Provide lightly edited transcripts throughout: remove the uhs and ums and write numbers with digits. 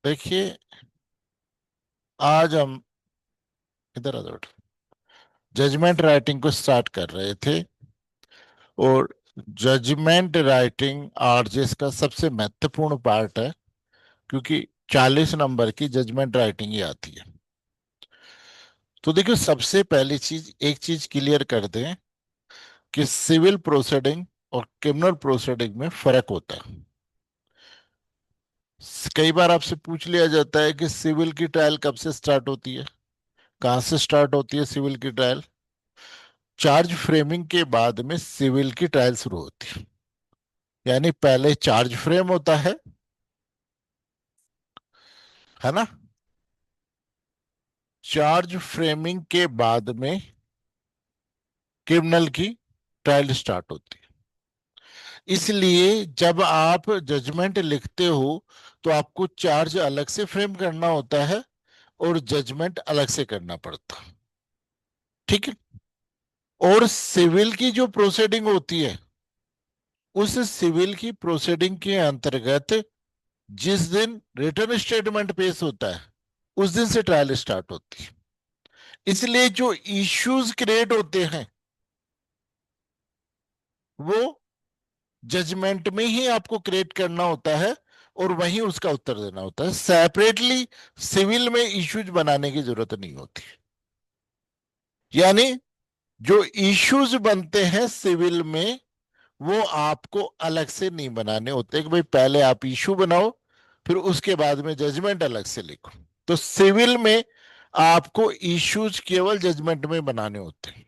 देखिए, आज हम इधर आ जाओ। जजमेंट राइटिंग को स्टार्ट कर रहे थे। और जजमेंट राइटिंग आरजेस का सबसे महत्वपूर्ण पार्ट है, क्योंकि 40 नंबर की जजमेंट राइटिंग ही आती है। तो देखिए, सबसे पहली चीज, एक चीज क्लियर कर दें कि सिविल प्रोसीडिंग और क्रिमिनल प्रोसीडिंग में फर्क होता है। कई बार आपसे पूछ लिया जाता है कि सिविल की ट्रायल कब से स्टार्ट होती है। कहाँ से स्टार्ट होती है सिविल की ट्रायल? चार्ज फ्रेमिंग के बाद में सिविल की ट्रायल शुरू होती है। यानी पहले चार्ज फ्रेम होता है ना। चार्ज फ्रेमिंग के बाद में क्रिमिनल की ट्रायल स्टार्ट होती है। इसलिए जब आप जजमेंट लिखते हो तो आपको चार्ज अलग से फ्रेम करना होता है और जजमेंट अलग से करना पड़ता है। ठीक है। और सिविल की जो प्रोसीडिंग होती है, उस सिविल की प्रोसीडिंग के अंतर्गत जिस दिन रिटर्न स्टेटमेंट पेश होता है, उस दिन से ट्रायल स्टार्ट होती है। इसलिए जो इश्यूज क्रिएट होते हैं, वो जजमेंट में ही आपको क्रिएट करना होता है और वहीं उसका उत्तर देना होता है। सेपरेटली सिविल में इश्यूज बनाने की जरूरत नहीं होती। यानी जो इश्यूज बनते हैं सिविल में, वो आपको अलग से नहीं बनाने होते कि भाई पहले आप इशू बनाओ, फिर उसके बाद में जजमेंट अलग से लिखो। तो सिविल में आपको इश्यूज केवल जजमेंट में बनाने होते हैं।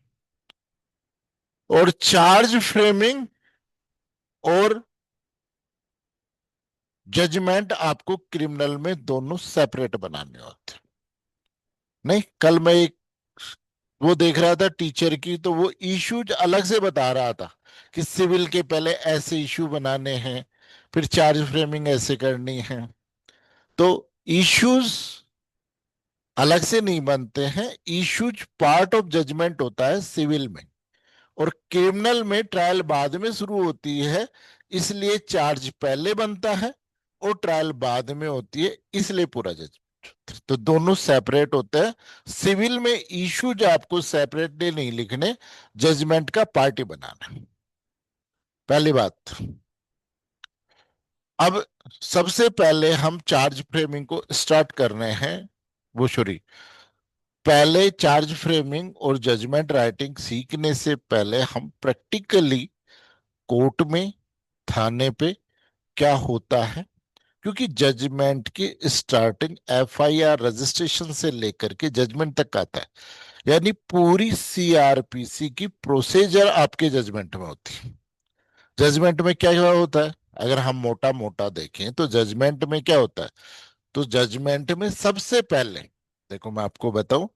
और चार्ज फ्रेमिंग और जजमेंट आपको क्रिमिनल में दोनों सेपरेट बनाने होते हैं। नहीं, कल मैं एक वो देख रहा था टीचर की, तो वो इश्यूज अलग से बता रहा था कि सिविल के पहले ऐसे इश्यू बनाने हैं, फिर चार्ज फ्रेमिंग ऐसे करनी है। तो इश्यूज अलग से नहीं बनते हैं। इश्यूज पार्ट ऑफ जजमेंट होता है सिविल में, और क्रिमिनल में ट्रायल बाद में शुरू होती है। इसलिए चार्ज पहले बनता है और ट्रायल बाद में होती है, इसलिए पूरा जजमेंट। तो दोनों सेपरेट होते हैं। सिविल में इश्यूज आपको सेपरेटली नहीं लिखने, जजमेंट का पार्ट ही बनाना है। पहली बात। अब सबसे पहले हम चार्ज फ्रेमिंग को स्टार्ट कर रहे हैं। वो शुरू, पहले चार्ज फ्रेमिंग और जजमेंट राइटिंग सीखने से पहले हम प्रैक्टिकली कोर्ट में, थाने पे क्या होता है, क्योंकि जजमेंट की स्टार्टिंग एफआईआर रजिस्ट्रेशन से लेकर के जजमेंट तक आता है। यानी पूरी सीआरपीसी की प्रोसीजर आपके जजमेंट में होती है। जजमेंट में क्या क्या होता है, अगर हम मोटा मोटा देखें तो जजमेंट में क्या होता है। तो जजमेंट में सबसे पहले, देखो मैं आपको बताऊं,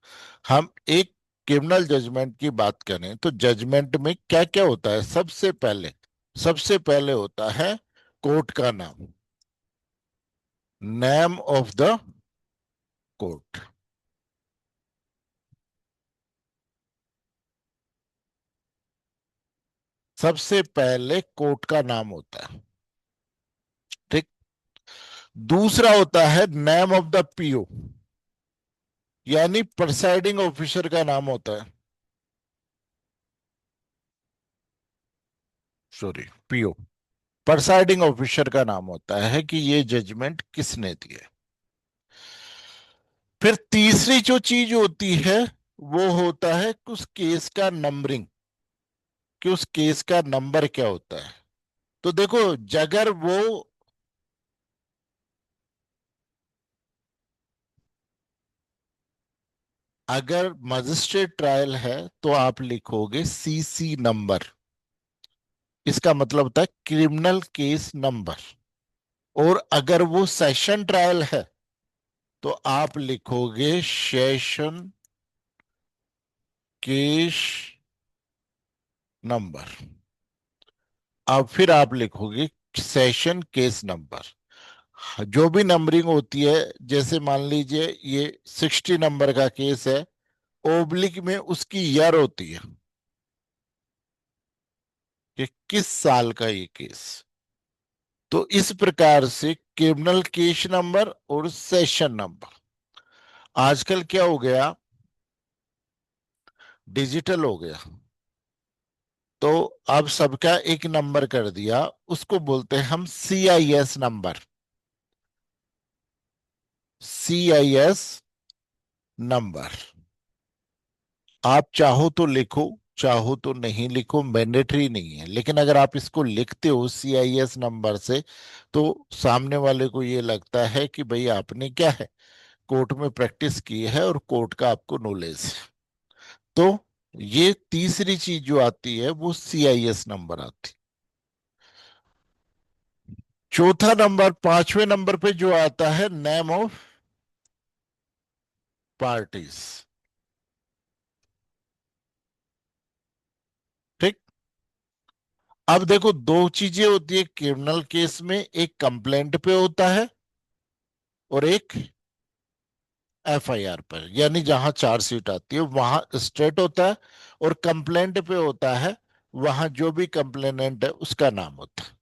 हम एक क्रिमिनल जजमेंट की बात करें तो जजमेंट में क्या क्या होता है। सबसे पहले होता है कोर्ट का नाम, नेम ऑफ द कोर्ट। सबसे पहले कोर्ट का नाम होता है। ठीक। दूसरा होता है नेम ऑफ द पीओ, यानी प्रिसाइडिंग ऑफिसर का नाम होता है। सॉरी, पीओ, प्रिसाइडिंग ऑफिसर का नाम होता है कि ये जजमेंट किसने दी है। फिर तीसरी जो चीज होती है, वो होता है कि उस केस का नंबरिंग, कि उस केस का नंबर क्या होता है। तो देखो, अगर वो, अगर मजिस्ट्रेट ट्रायल है तो आप लिखोगे सीसी नंबर। इसका मतलब होता है क्रिमिनल केस नंबर। और अगर वो सेशन ट्रायल है तो आप लिखोगे सेशन केस नंबर। अब फिर आप लिखोगे सेशन केस नंबर। जो भी नंबरिंग होती है, जैसे मान लीजिए ये 60 नंबर का केस है, ओब्लिक में उसकी ईयर होती है कि किस साल का ये केस। तो इस प्रकार से क्रिमिनल केस नंबर और सेशन नंबर। आजकल क्या हो गया, डिजिटल हो गया, तो अब सबका एक नंबर कर दिया, उसको बोलते हैं हम CIS नंबर। CIS number. आप चाहो तो लिखो, चाहो तो नहीं लिखो, मैंडेटरी नहीं है, लेकिन अगर आप इसको लिखते हो CIS नंबर से, तो सामने वाले को ये लगता है कि भाई आपने क्या है, कोर्ट में प्रैक्टिस की है और कोर्ट का आपको नॉलेज है। तो ये तीसरी चीज जो आती है वो CIS नंबर आती। चौथा नंबर, पांचवें नंबर पे जो आता है, नेम ऑफ पार्टीज। ठीक। अब देखो, दो चीजें होती है क्रिमिनल केस में, एक कंप्लेंट पे होता है और एक FIR पर, यानी जहां चार्जशीट आती है वहां स्ट्रेट होता है, और कंप्लेंट पे होता है वहां जो भी कंप्लेनेंट है उसका नाम होता है।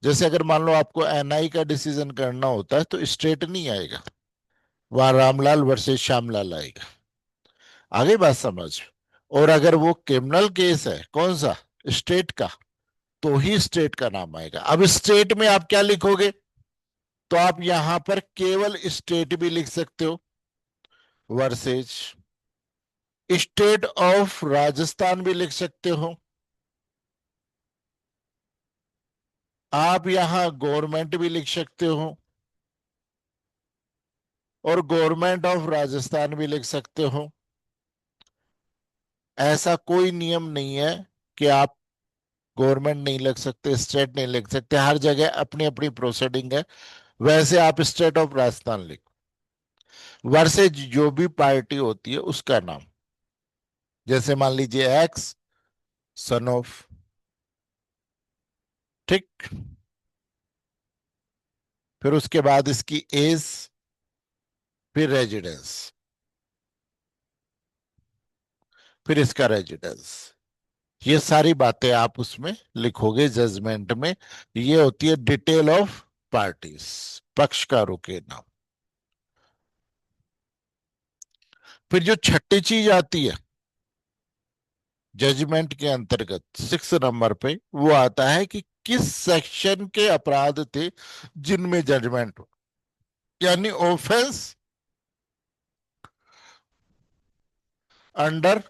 जैसे अगर मान लो आपको NI का डिसीजन करना होता है तो स्ट्रेट नहीं आएगा, वहां रामलाल वर्सेस श्यामलाल आएगा। आगे बात समझ। और अगर वो क्रिमिनल केस है, कौन सा, स्टेट का, तो ही स्टेट का नाम आएगा। अब स्टेट में आप क्या लिखोगे, तो आप यहां पर केवल स्टेट भी लिख सकते हो, वर्सेज स्टेट ऑफ राजस्थान भी लिख सकते हो। आप यहां गवर्नमेंट भी लिख सकते हो और गवर्नमेंट ऑफ राजस्थान भी लिख सकते हो। ऐसा कोई नियम नहीं है कि आप गवर्नमेंट नहीं लिख सकते, स्टेट नहीं लिख सकते, हर जगह अपनी अपनी प्रोसीडिंग है। वैसे आप स्टेट ऑफ राजस्थान लिखो, वर्सेज जो भी पार्टी होती है उसका नाम। जैसे मान लीजिए एक्स, सन ऑफ। ठीक। फिर उसके बाद इसकी एज, फिर रेजिडेंस, फिर इसका रेजिडेंस। ये सारी बातें आप उसमें लिखोगे जजमेंट में। ये होती है डिटेल ऑफ पार्टीज, पक्षकारों के नाम। फिर जो छठी चीज आती है जजमेंट के अंतर्गत, 6 नंबर पे, वो आता है कि किस सेक्शन के अपराध थे जिनमें जजमेंट हो, यानी ऑफेंस अंडर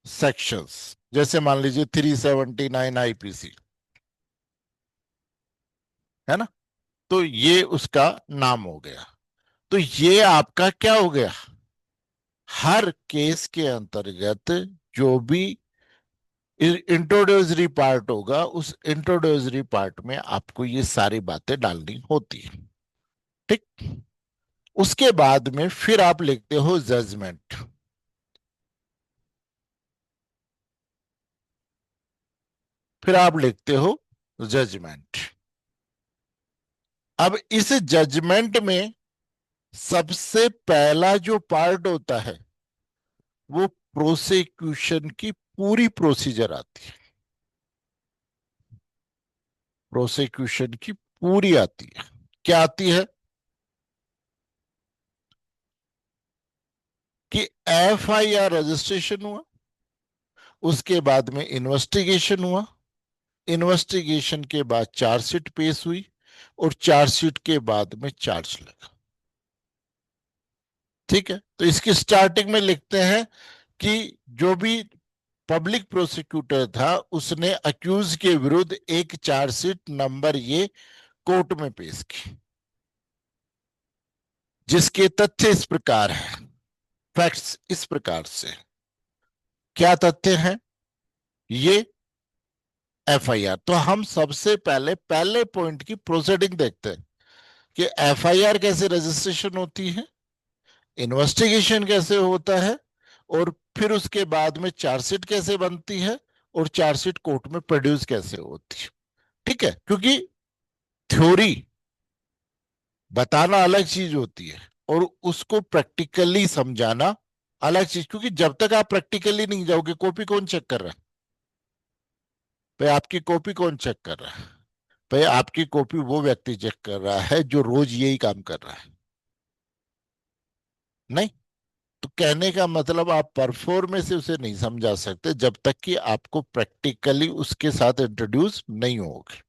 सेक्शंस। जैसे मान लीजिए 379 IPC, है ना, तो ये उसका नाम हो गया। तो ये आपका क्या हो गया, हर केस के अंतर्गत जो भी इंट्रोड्यूसरी पार्ट होगा, उस इंट्रोड्यूसरी पार्ट में आपको ये सारी बातें डालनी होती है। ठीक। उसके बाद में फिर आप लिखते हो जजमेंट। फिर आप लिखते हो जजमेंट। अब इस जजमेंट में सबसे पहला जो पार्ट होता है वो प्रोसिक्यूशन की पूरी प्रोसीजर आती है। प्रोसिक्यूशन की पूरी आती है। क्या आती है कि FIR रजिस्ट्रेशन हुआ, उसके बाद में इन्वेस्टिगेशन हुआ, इन्वेस्टिगेशन के बाद चार्जशीट पेश हुई, और चार्जशीट के बाद में चार्ज लगा। ठीक है, तो इसकी स्टार्टिंग में लिखते हैं कि जो भी पब्लिक प्रोसिक्यूटर था उसने अक्यूज के विरुद्ध एक चार्जशीट नंबर ये कोर्ट में पेश की, जिसके तथ्य इस प्रकार है, फैक्ट्स इस प्रकार से। क्या तथ्य हैं ये, FIR। तो हम सबसे पहले पहले पॉइंट की प्रोसीडिंग देखते हैं कि FIR कैसे रजिस्ट्रेशन होती है, इन्वेस्टिगेशन कैसे होता है, और फिर उसके बाद में चार्जशीट कैसे बनती है, और चार्जशीट कोर्ट में प्रोड्यूस कैसे होती है। ठीक है, क्योंकि थ्योरी बताना अलग चीज होती है और उसको प्रैक्टिकली समझाना अलग चीज। क्योंकि जब तक आप प्रैक्टिकली नहीं जाओगे, कॉपी कौन चेक कर रहा है भाई, आपकी कॉपी कौन चेक कर रहा है, भाई आपकी कॉपी वो व्यक्ति चेक कर रहा है जो रोज यही काम कर रहा है। नहीं, तो कहने का मतलब आप परफॉर्मेंस से उसे नहीं समझा सकते जब तक कि आपको प्रैक्टिकली उसके साथ इंट्रोड्यूस नहीं होगे।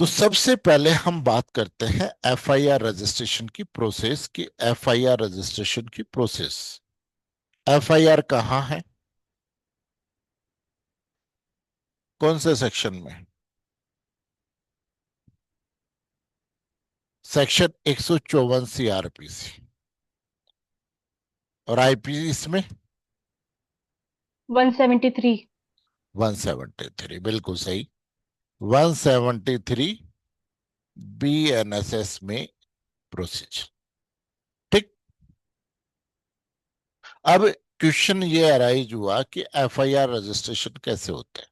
तो सबसे पहले हम बात करते हैं एफआईआर रजिस्ट्रेशन की प्रोसेस की। एफआईआर रजिस्ट्रेशन की प्रोसेस, एफआईआर कहाँ है, कौन से सेक्शन में? Section 154 CrPC. और आईपीसी में 173। 173, बिल्कुल सही। 173 बीएनएसएस में प्रोसीजर। ठीक। अब क्वेश्चन ये अराइज हुआ कि एफआईआर रजिस्ट्रेशन कैसे होता है।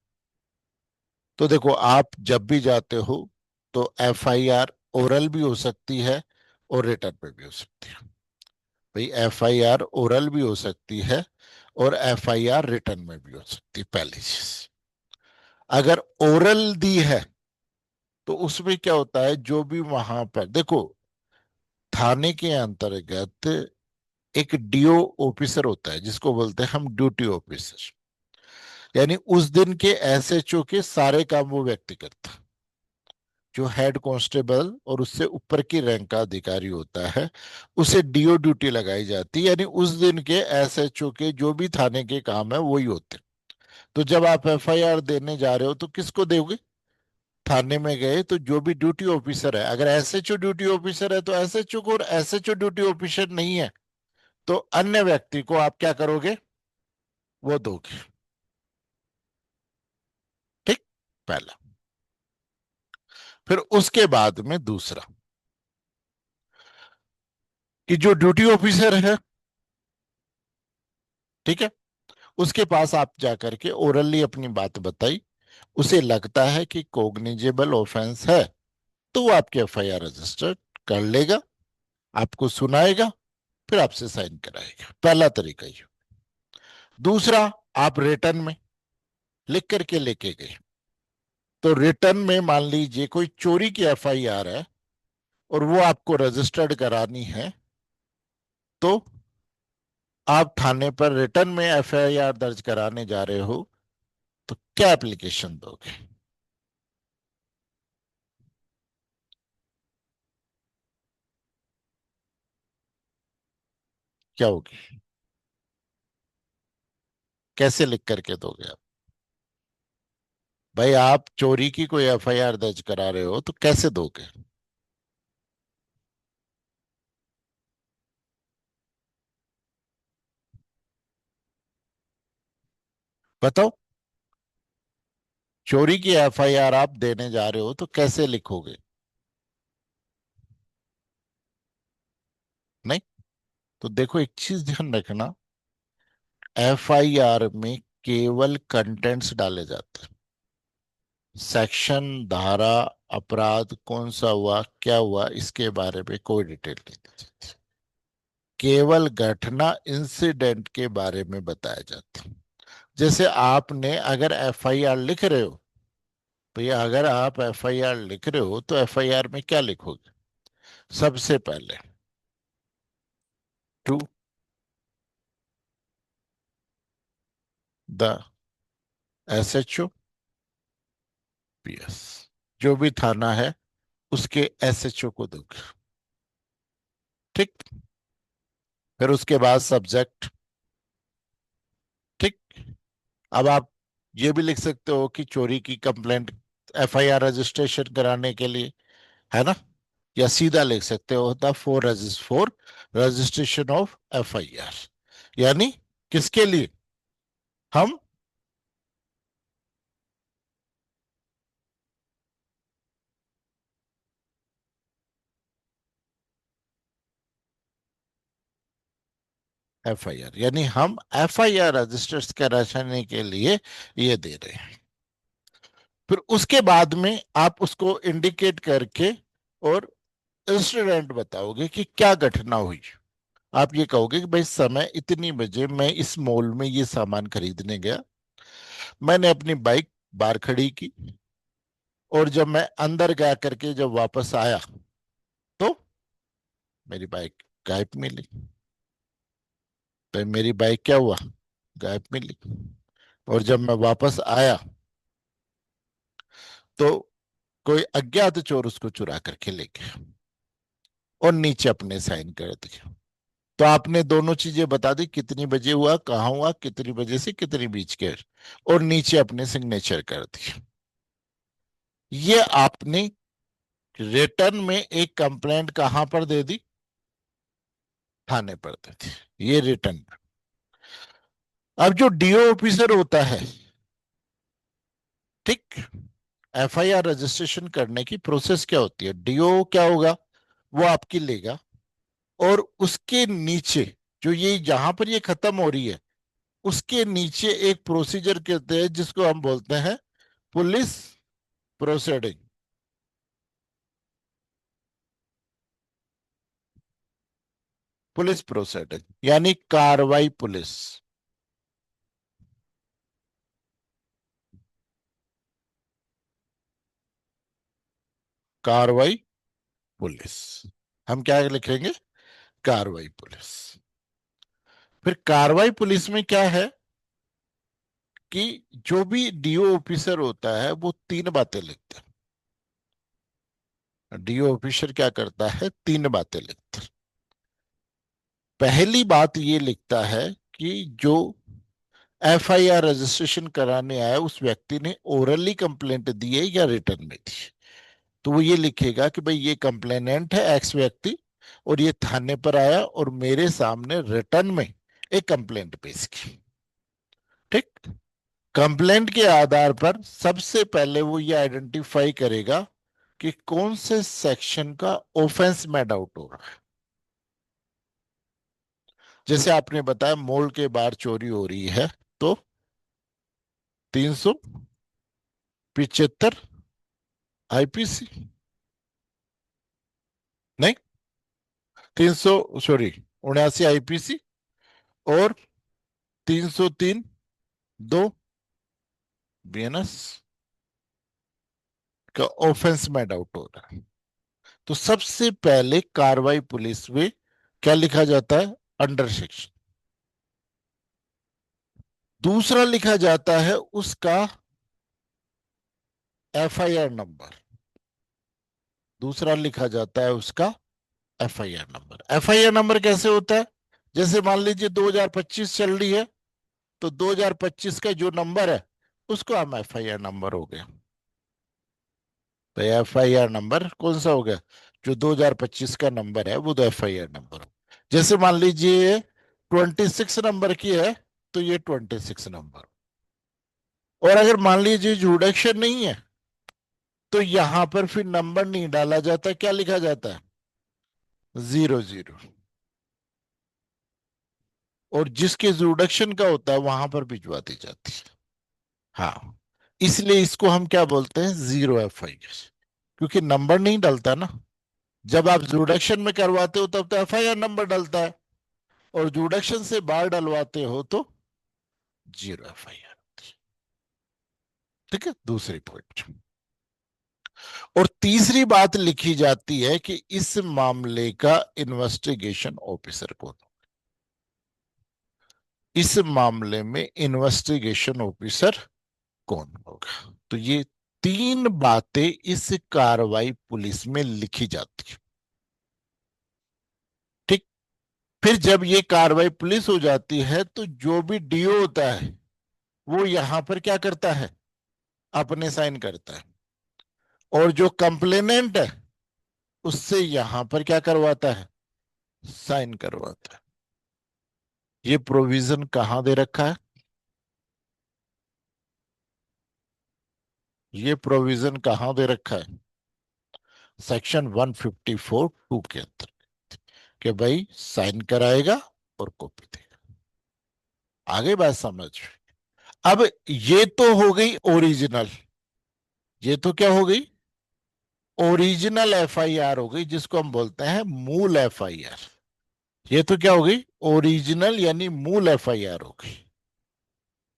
तो देखो, आप जब भी जाते हो तो एफआईआर ओरल भी हो सकती है और रिटर्न में भी हो सकती है। भाई एफआईआर ओरल भी हो सकती है और एफआईआर रिटर्न में भी हो सकती है। पहली चीज, अगर ओरल दी है तो उसमें क्या होता है, जो भी वहां पर देखो, थाने के अंतर्गत एक डीओ ऑफिसर होता है जिसको बोलते हैं हम ड्यूटी ऑफिसर। यानी उस दिन के एसएचओ के सारे काम वो व्यक्ति करता है। जो हेड कांस्टेबल और उससे ऊपर की रैंक का अधिकारी होता है, उसे डीओ ड्यूटी लगाई जाती है। यानी उस दिन के एसएचओ के जो भी थाने के काम है वही होते हैं। तो जब आप एफआईआर देने जा रहे हो तो किसको दोगे? थाने में गए तो जो भी ड्यूटी ऑफिसर है, अगर एसएचओ ड्यूटी ऑफिसर है तो एसएचओ को, और एसएचओ ड्यूटी ऑफिसर नहीं है तो अन्य व्यक्ति को आप क्या करोगे, वो दोगे। ठीक, पहला। फिर उसके बाद में दूसरा, कि जो ड्यूटी ऑफिसर है, ठीक है, उसके पास आप जाकर के ओरली अपनी बात बताई, उसे लगता है कि कोग्निजेबल ऑफेंस है तो वो आपके एफआईआर रजिस्टर कर लेगा, आपको सुनाएगा, फिर आपसे साइन कराएगा। पहला तरीका ये। दूसरा, आप रिटर्न में लिख करके लेके गए, तो रिटर्न में मान लीजिए कोई चोरी की एफआईआर है और वो आपको रजिस्टर्ड करानी है, तो आप थाने पर रिटर्न में एफआईआर दर्ज कराने जा रहे हो तो क्या एप्लीकेशन दोगे? क्या होगी? कैसे लिख करके दोगे आप? भाई आप चोरी की कोई एफआईआर दर्ज करा रहे हो तो कैसे दोगे? बताओ, चोरी की एफआईआर आप देने जा रहे हो तो कैसे लिखोगे? नहीं, तो देखो एक चीज ध्यान रखना, एफआईआर में केवल कंटेंट्स डाले जाते हैं। सेक्शन, धारा, अपराध कौन सा हुआ, क्या हुआ, इसके बारे में कोई डिटेल नहीं दी जाती। केवल घटना, इंसिडेंट के बारे में बताया जाता है। जैसे आपने अगर एफआईआर लिख रहे हो, भैया अगर आप एफआईआर लिख रहे हो तो एफआईआर में क्या लिखोगे? सबसे पहले टू द एसएचओ पीएस, जो भी थाना है उसके एसएचओ को दोगे। ठीक। फिर उसके बाद सब्जेक्ट। ठीक। अब आप ये भी लिख सकते हो कि चोरी की कंप्लेंट, एफआईआर रजिस्ट्रेशन कराने के लिए, है ना? या सीधा लिख सकते हो the for registration of FIR. यानी किसके लिए? हम एफआईआर, यानी हम एफआईआर रजिस्टर्स कराने के लिए ये दे रहे हैं। फिर उसके बाद में आप उसको इंडिकेट करके और इंसिडेंट बताओगे कि क्या घटना हुई। आप ये कहोगे कि भाई समय इतनी बजे मैं इस मॉल में ये सामान खरीदने गया, मैंने अपनी बाइक बाहर खड़ी की, और जब मैं अंदर गया करके जब वापस आया तो मेरी बाइक गायब मिली। तो मेरी बाइक क्या हुआ, गायब मिली। और जब मैं वापस आया तो कोई अज्ञात चोर उसको चुरा करके ले गया और नीचे अपने साइन कर दिया। तो आपने दोनों चीजें बता दी, कितनी बजे हुआ, कहाँ हुआ, कितनी बजे से कितनी बीच के, और नीचे अपने सिग्नेचर कर दिया। ये आपने रिटर्न में एक कंप्लेंट कहां पर दे दी, थाने पर दे दी, ये रिटर्न। अब जो डीओ ऑफिसर होता है, ठीक, एफआईआर रजिस्ट्रेशन करने की प्रोसेस क्या होती है, डीओ क्या होगा, वो आपकी लेगा और उसके नीचे जो ये जहां पर ये खत्म हो रही है उसके नीचे एक प्रोसीजर कहते हैं जिसको हम बोलते हैं पुलिस प्रोसीडिंग। पुलिस प्रोसीडिंग यानी कार्रवाई पुलिस। कार्रवाई पुलिस, हम क्या लिखेंगे, कार्रवाई पुलिस। फिर कार्रवाई पुलिस में क्या है कि जो भी डीओ ऑफिसर होता है वो तीन बातें लिखता है। डीओ ऑफिसर क्या करता है, तीन बातें लिखता है। पहली बात ये लिखता है कि जो एफआईआर रजिस्ट्रेशन कराने आया उस व्यक्ति ने ओरली कंप्लेंट दी है या रिटर्न में दी। तो वो ये लिखेगा कि भाई ये कंप्लेनेंट है एक्स व्यक्ति और ये थाने पर आया और मेरे सामने रिटर्न में एक कंप्लेंट पेश की। ठीक, कंप्लेंट के आधार पर सबसे पहले वो ये आइडेंटिफाई करेगा कि कौन से सेक्शन का ऑफेंस में डाउट हो रहा है। जैसे आपने बताया मॉल के बाहर चोरी हो रही है, तो 375 आईपीसी, नहीं, 300, सॉरी, 79 आईपीसी और 303 दो बीएनएस का ऑफेंस में डाउट हो रहा है। तो सबसे पहले कार्रवाई पुलिस में क्या लिखा जाता है, अंडर सेक्शन। दूसरा लिखा जाता है उसका एफआईआर नंबर। दूसरा लिखा जाता है उसका एफआईआर नंबर। एफआईआर नंबर कैसे होता है, जैसे मान लीजिए 2025 चल रही है तो 2025 का जो नंबर है उसको हम एफआईआर नंबर हो गया। तो एफआईआर नंबर कौन सा हो गया, जो 2025 का नंबर है वो तो एफआईआर नंबर हो। जैसे मान लीजिए 26 नंबर की है तो ये 26 नंबर। और अगर मान लीजिए जुडिक्शन नहीं है तो यहां पर फिर नंबर नहीं डाला जाता, क्या लिखा जाता है, 00। और जिसके जुडिक्शन का होता है वहां पर भिजवा दी जाती है। हाँ, इसलिए इसको हम क्या बोलते हैं, जीरो एफआईआर, क्योंकि नंबर नहीं डलता ना। जब आप जुडिक्शन में करवाते हो तब तो एफआईआर नंबर डलता है, और जुडिक्शन से बाहर डलवाते हो तो जीरो एफआईआर। ठीक है, दूसरी पॉइंट। और तीसरी बात लिखी जाती है कि इस मामले का इन्वेस्टिगेशन ऑफिसर कौन, इस मामले में इन्वेस्टिगेशन ऑफिसर कौन होगा। तो ये तीन बातें इस कार्रवाई पुलिस में लिखी जाती है। ठीक, फिर जब ये कार्रवाई पुलिस हो जाती है तो जो भी डीओ होता है वो यहां पर क्या करता है, अपने साइन करता है, और जो कंप्लेनेंट है उससे यहां पर क्या करवाता है, साइन करवाता है। ये प्रोविजन कहां दे रखा है, ये प्रोविजन कहां दे रखा है, सेक्शन 154 टू के अंदर, कि भाई साइन कराएगा और कॉपी देगा। आगे बात समझ। अब ये तो हो गई ओरिजिनल, ये तो क्या हो गई, ओरिजिनल एफआईआर हो गई जिसको हम बोलते हैं मूल एफआईआर। ये तो क्या हो गई, ओरिजिनल यानी मूल एफआईआर हो गई।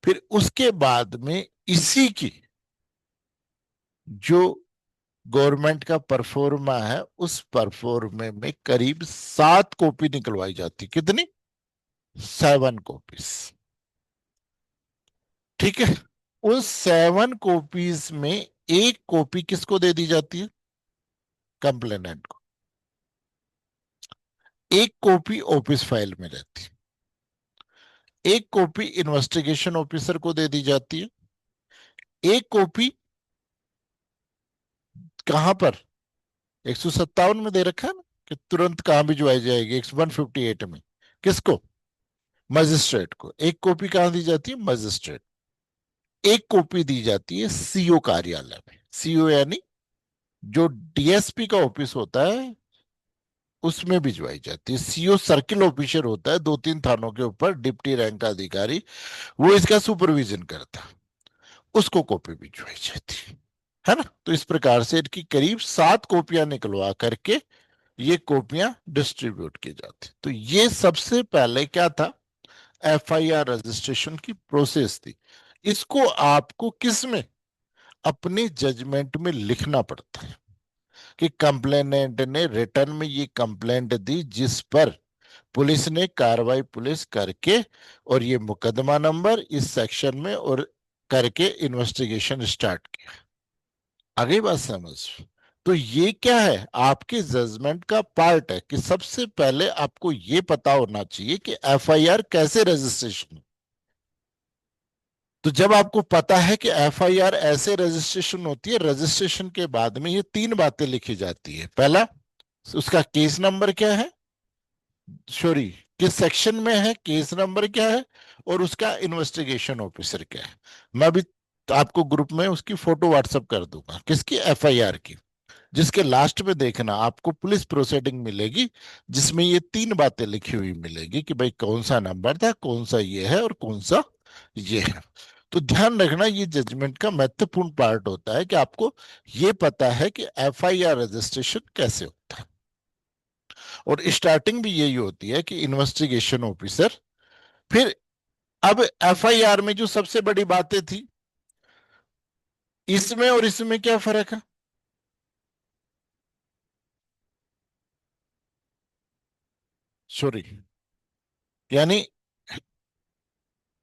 फिर उसके बाद में इसी की जो गवर्नमेंट का परफॉर्मा है, उस परफॉर्मे में करीब 7 कॉपी निकलवाई जाती। कितनी? 7 कॉपीज। ठीक है। उन 7 कॉपीज में एक कॉपी किसको दे दी जाती है? कंप्लेनेंट को। एक कॉपी ऑफिस फाइल में रहती है। एक कॉपी इन्वेस्टिगेशन ऑफिसर को दे दी जाती है। एक कॉपी कहां पर? 157 में दे रखा है ना कि तुरंत कहां भिजवाई जाएगी, 158 में। किसको? मजिस्ट्रेट को। एक कॉपी कहां दी जाती है? मजिस्ट्रेट। एक कॉपी दी जाती है सीओ कार्यालय में। सीओ यानी जो डीएसपी का ऑफिस होता है, उसमें भिजवाई जाती है। सीओ सर्किल ऑफिसर होता है 2-3 थानों के ऊपर, डिप्टी रैंक का अधिकारी, वो इसका सुपरविजन करता है, उसको कॉपी भिजवाई जाती है ना। तो इस प्रकार से इनकी करीब 7 कॉपियां निकलवा करके ये कॉपियां डिस्ट्रीब्यूट की जाती। तो ये सबसे पहले क्या था? एफआईआर रजिस्ट्रेशन की प्रोसेस थी। इसको आपको किस में? अपने जजमेंट में लिखना पड़ता है कि कंप्लेनेंट ने रिटर्न में ये कंप्लेंट दी, जिस पर पुलिस ने कार्रवाई पुलिस करके और ये मुकदमा नंबर इस सेक्शन में और करके इन्वेस्टिगेशन स्टार्ट किया। आगे बात समझ? तो ये क्या है? आपके जजमेंट का पार्ट है कि सबसे पहले आपको ये पता होना चाहिए कि एफआईआर कैसे रजिस्ट्रेशन। तो जब आपको पता है कि एफआईआर ऐसे रजिस्ट्रेशन होती है, रजिस्ट्रेशन के बाद में ये 3 बातें लिखी जाती है। पहला, उसका केस नंबर क्या है, सॉरी, किस सेक्शन में है, केस नंबर क्या है, और उसका इन्वेस्टिगेशन ऑफिसर क्या है। मैं भी आपको ग्रुप में उसकी फोटो व्हाट्सएप कर दूंगा, किसकी? एफआईआर की। जिसके लास्ट में देखना आपको पुलिस प्रोसीडिंग मिलेगी, जिसमें ये 3 बातें लिखी हुई मिलेगी कि भाई कौन सा नंबर था, कौन सा ये है और कौन सा ये है। तो ध्यान रखना, ये जजमेंट का महत्वपूर्ण पार्ट होता है कि आपको ये पता है कि एफआईआर रजिस्ट्रेशन कैसे होता है। और स्टार्टिंग भी यही होती है कि इन्वेस्टिगेशन ऑफिसर। फिर अब एफआईआर में जो सबसे बड़ी बातें थी, इसमें और इसमें क्या फर्क है? सॉरी, यानी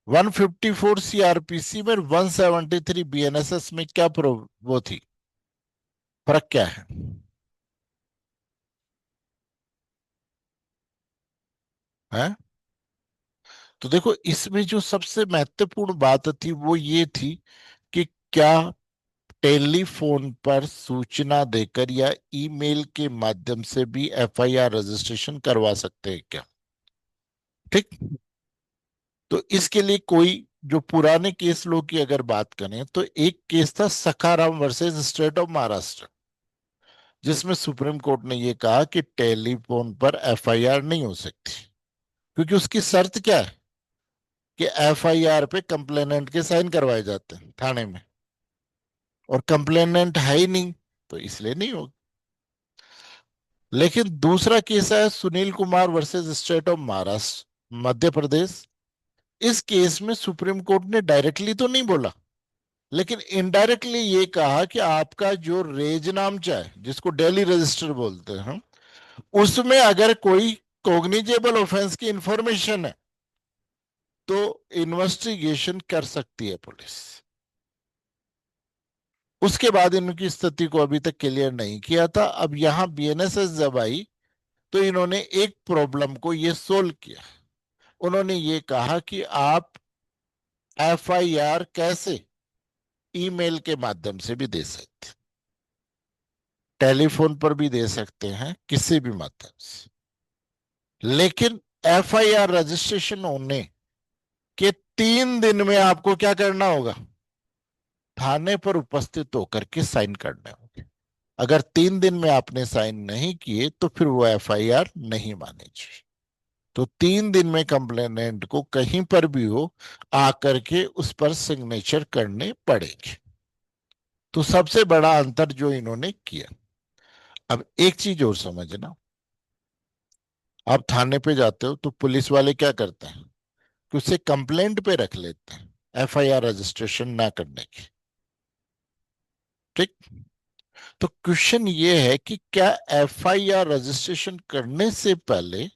154 सीआरपीसी में 173 बीएनएसएस में क्या वो थी? फर्क क्या है? हैं? तो देखो, इसमें जो सबसे महत्वपूर्ण बात थी वो ये थी कि क्या टेलीफोन पर सूचना देकर या ईमेल के माध्यम से भी एफआईआर रजिस्ट्रेशन करवा सकते हैं क्या? ठीक। तो इसके लिए कोई, जो पुराने केस लो की अगर बात करें तो एक केस था Sakharam versus state of Maharashtra, जिसमें सुप्रीम कोर्ट ने यह कहा कि टेलीफोन पर एफआईआर नहीं हो सकती, क्योंकि उसकी शर्त क्या है कि एफआईआर पे कंप्लेनेंट के साइन करवाए जाते हैं थाने में, और कंप्लेनेंट है ही नहीं, तो इसलिए नहीं होगी। लेकिन दूसरा केस है Sunil Kumar versus state of Maharashtra, Madhya Pradesh. इस केस में सुप्रीम कोर्ट ने डायरेक्टली तो नहीं बोला, लेकिन इनडायरेक्टली ये कहा कि आपका जो रेजनामचा है, जिसको डेली रजिस्टर बोलते हैं हम, उसमें अगर कोई कॉग्निजेबल ऑफेंस की इंफॉर्मेशन है तो इन्वेस्टिगेशन कर सकती है पुलिस। उसके बाद इनकी स्थिति को अभी तक क्लियर नहीं किया था। अब यहां बीएनएसएस जब आई तो इन्होंने एक प्रॉब्लम को ये सोल्व किया। उन्होंने ये कहा कि आप एफआईआर कैसे? ईमेल के माध्यम से भी दे सकते हैं, टेलीफोन पर भी दे सकते हैं, किसी भी माध्यम से। लेकिन एफआईआर रजिस्ट्रेशन होने के 3 दिन में आपको क्या करना होगा? थाने पर उपस्थित होकर के साइन करने होंगे। अगर 3 दिन में आपने साइन नहीं किए तो फिर वो एफआईआर नहीं मानी जाएगी। तो 3 दिन में कंप्लेनेंट को कहीं पर भी हो आकर के उस पर सिग्नेचर करने पड़ेंगे। तो सबसे बड़ा अंतर जो इन्होंने किया। अब एक चीज और समझना, आप थाने पे जाते हो तो पुलिस वाले क्या करते हैं कि उसे कंप्लेंट पे रख लेते हैं, एफआईआर रजिस्ट्रेशन ना करने की। ठीक। तो क्वेश्चन ये है कि क्या एफआईआर रजिस्ट्रेशन करने से पहले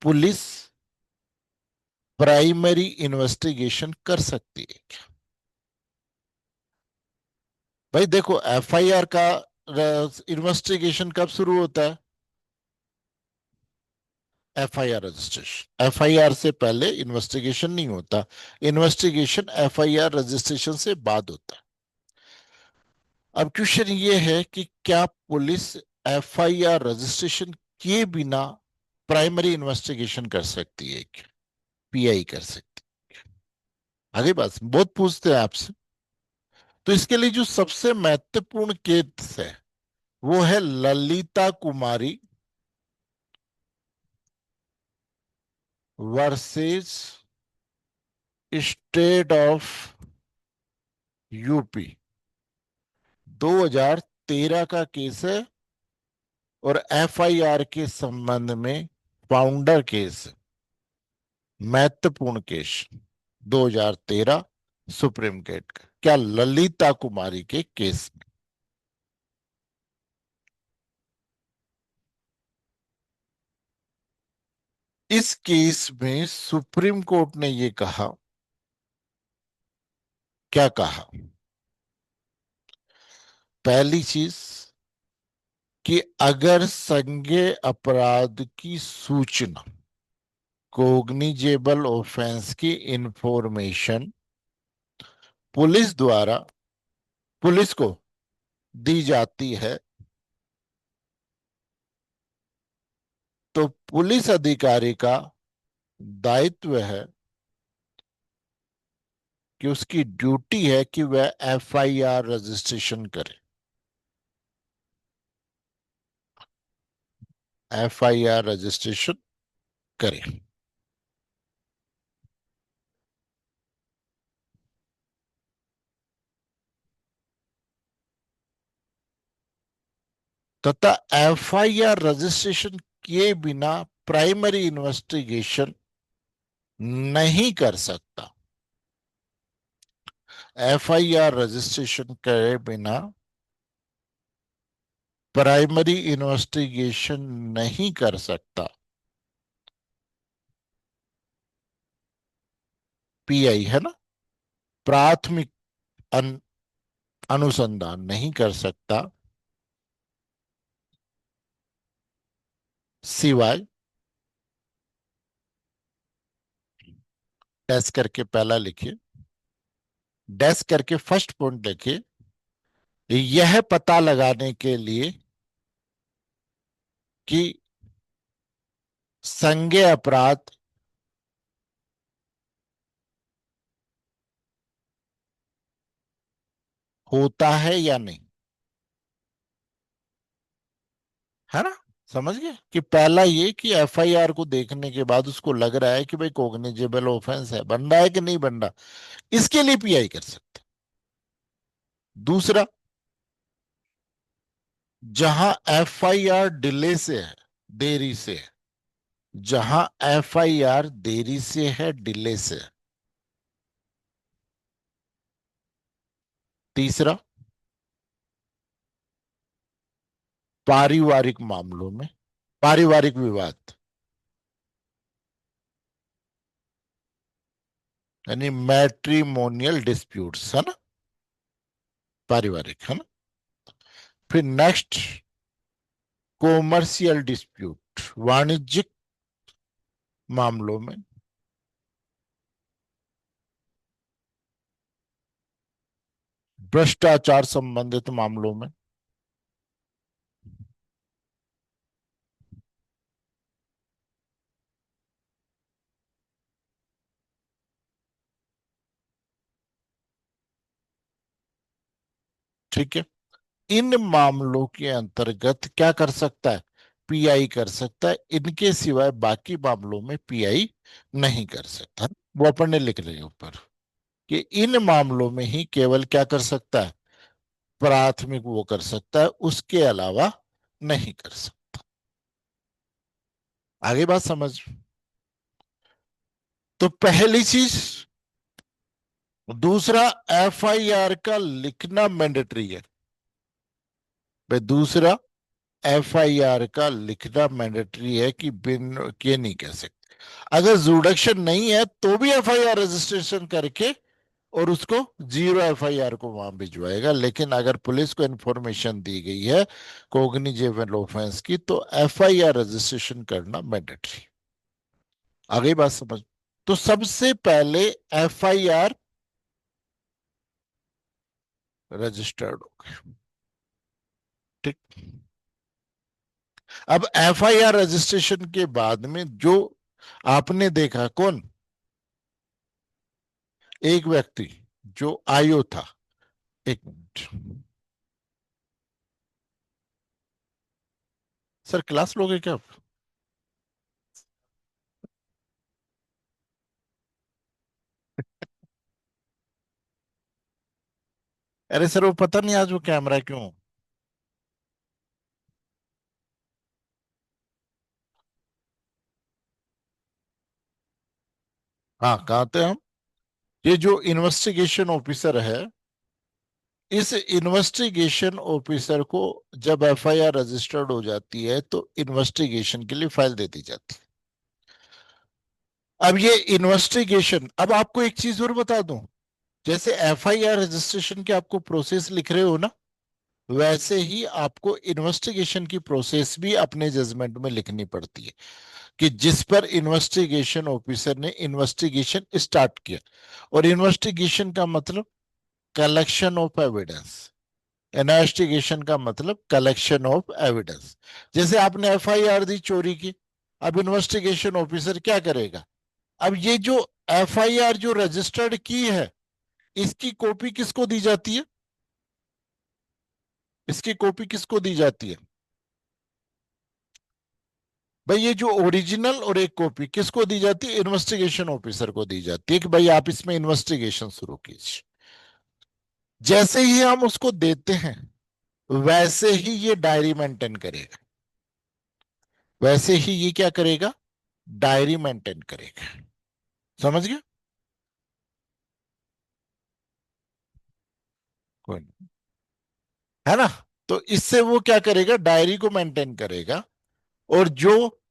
पुलिस प्राइमरी इन्वेस्टिगेशन कर सकती है क्या? भाई देखो, एफआईआर का इन्वेस्टिगेशन कब शुरू होता है? एफआईआर रजिस्ट्रेशन, एफआईआर से पहले इन्वेस्टिगेशन नहीं होता। इन्वेस्टिगेशन एफआईआर रजिस्ट्रेशन से बाद होता है। अब क्वेश्चन ये है कि क्या पुलिस एफआईआर रजिस्ट्रेशन किए बिना प्राइमरी इन्वेस्टिगेशन कर सकती है क्या? पीआई कर सकती है? आगे बात बहुत पूछते हैं आपसे। तो इसके लिए जो सबसे महत्वपूर्ण केस है वो है ललिता कुमारी वर्सेस स्टेट ऑफ यूपी। 2013 का केस है और एफआईआर के संबंध में फाउंडर केस, महत्वपूर्ण केस, 2013 सुप्रीम कोर्ट का, क्या ललिता कुमारी के केस में। इस केस में सुप्रीम कोर्ट ने ये कहा, क्या कहा? पहली चीज कि अगर संज्ञेय अपराध की सूचना, कोग्निजेबल ऑफेंस की इंफॉर्मेशन पुलिस द्वारा पुलिस को दी जाती है, तो पुलिस अधिकारी का दायित्व है कि उसकी ड्यूटी है कि वह एफआईआर रजिस्ट्रेशन करे। एफआईआर रजिस्ट्रेशन करे। तथा एफआईआर रजिस्ट्रेशन किए बिना प्राइमरी इन्वेस्टिगेशन नहीं कर सकता। एफआईआर रजिस्ट्रेशन करे बिना प्राइमरी इन्वेस्टिगेशन नहीं कर सकता। पीआई है ना, प्राथमिक अन, अनुसंधान नहीं कर सकता, सिवाय, डैश करके पहला लिखिए, डैश करके फर्स्ट पॉइंट लिखिए, यह पता लगाने के लिए कि संज्ञेय अपराध होता है या नहीं। है ना? समझ गए कि पहला ये कि एफआईआर को देखने के बाद उसको लग रहा है कि भाई कोग्निजेबल ऑफेंस है, बन रहा है कि नहीं बन रहा, इसके लिए पीआई कर सकते। दूसरा, जहां एफआईआर डिले से है, देरी से है, जहां एफआईआर देरी से है, डिले से है। तीसरा, पारिवारिक मामलों में, पारिवारिक विवाद, यानी मैट्रिमोनियल डिस्प्यूट्स, है ना, पारिवारिक, है ना। फिर नेक्स्ट, कॉमर्शियल डिस्प्यूट, वाणिज्यिक मामलों में, भ्रष्टाचार संबंधित मामलों में। ठीक है। इन मामलों के अंतर्गत क्या कर सकता है? पीआई कर सकता है। इनके सिवाय बाकी मामलों में पीआई नहीं कर सकता। वो अपन ने लिख रहे हैं ऊपर कि इन मामलों में ही केवल क्या कर सकता है? प्राथमिक वो कर सकता है, उसके अलावा नहीं कर सकता। आगे बात समझ। तो पहली चीज, दूसरा, एफआईआर का लिखना मैंडेटरी है भाई। दूसरा, एफआईआर का लिखना मैंडेटरी है कि बिन के नहीं कह सकते। अगर जुडिक्शन नहीं है तो भी एफआईआर रजिस्ट्रेशन करके और उसको जीरो एफआईआर को वहां भिजवाएगा। लेकिन अगर पुलिस को इंफॉर्मेशन दी गई है कोग्निजेबल ऑफेंस की, तो एफआईआर रजिस्ट्रेशन करना मैंडेटरी। आ गई बात समझ? तो सबसे पहले एफआईआर रजिस्टर्ड हो गई। ठीक। अब एफआईआर रजिस्ट्रेशन के बाद में जो आपने देखा, कौन? एक व्यक्ति जो आयो था। एक मिनट सर, क्लास लोगे क्या आप? अरे सर, वो पता नहीं आज वो कैमरा क्यों। हाँ, कहाँ थे हम? ये जो इन्वेस्टिगेशन ऑफिसर है, इस इन्वेस्टिगेशन ऑफिसर को जब एफआईआर रजिस्टर्ड हो जाती है तो इन्वेस्टिगेशन के लिए फाइल दे दी जाती है। अब ये इन्वेस्टिगेशन, अब आपको एक चीज और बता दूं। जैसे एफआईआर रजिस्ट्रेशन के आपको प्रोसेस लिख रहे हो ना, वैसे ही आपको इन्वेस्टिगेशन की प्रोसेस भी अपने जजमेंट में लिखनी पड़ती है कि जिस पर इन्वेस्टिगेशन ऑफिसर ने इन्वेस्टिगेशन स्टार्ट किया। और इन्वेस्टिगेशन का मतलब कलेक्शन ऑफ एविडेंस। इन्वेस्टिगेशन का मतलब कलेक्शन ऑफ एविडेंस। जैसे आपने एफआईआर दी चोरी की, अब इन्वेस्टिगेशन ऑफिसर क्या करेगा? अब ये जो एफआईआर जो रजिस्टर्ड की है, इसकी कॉपी किसको दी जाती है? इसकी कॉपी किसको दी जाती है? भाई ये जो ओरिजिनल और एक कॉपी किसको दी जाती है? इन्वेस्टिगेशन ऑफिसर को दी जाती है कि भाई आप इसमें इन्वेस्टिगेशन शुरू कीजिए। जैसे ही हम उसको देते हैं, वैसे ही ये डायरी मेंटेन करेगा। वैसे ही ये क्या करेगा? डायरी मेंटेन करेगा। समझ गया? कोई नहीं। है ना? तो इससे वो क्या करेगा? डायरी को मेंटेन करेगा। और जो,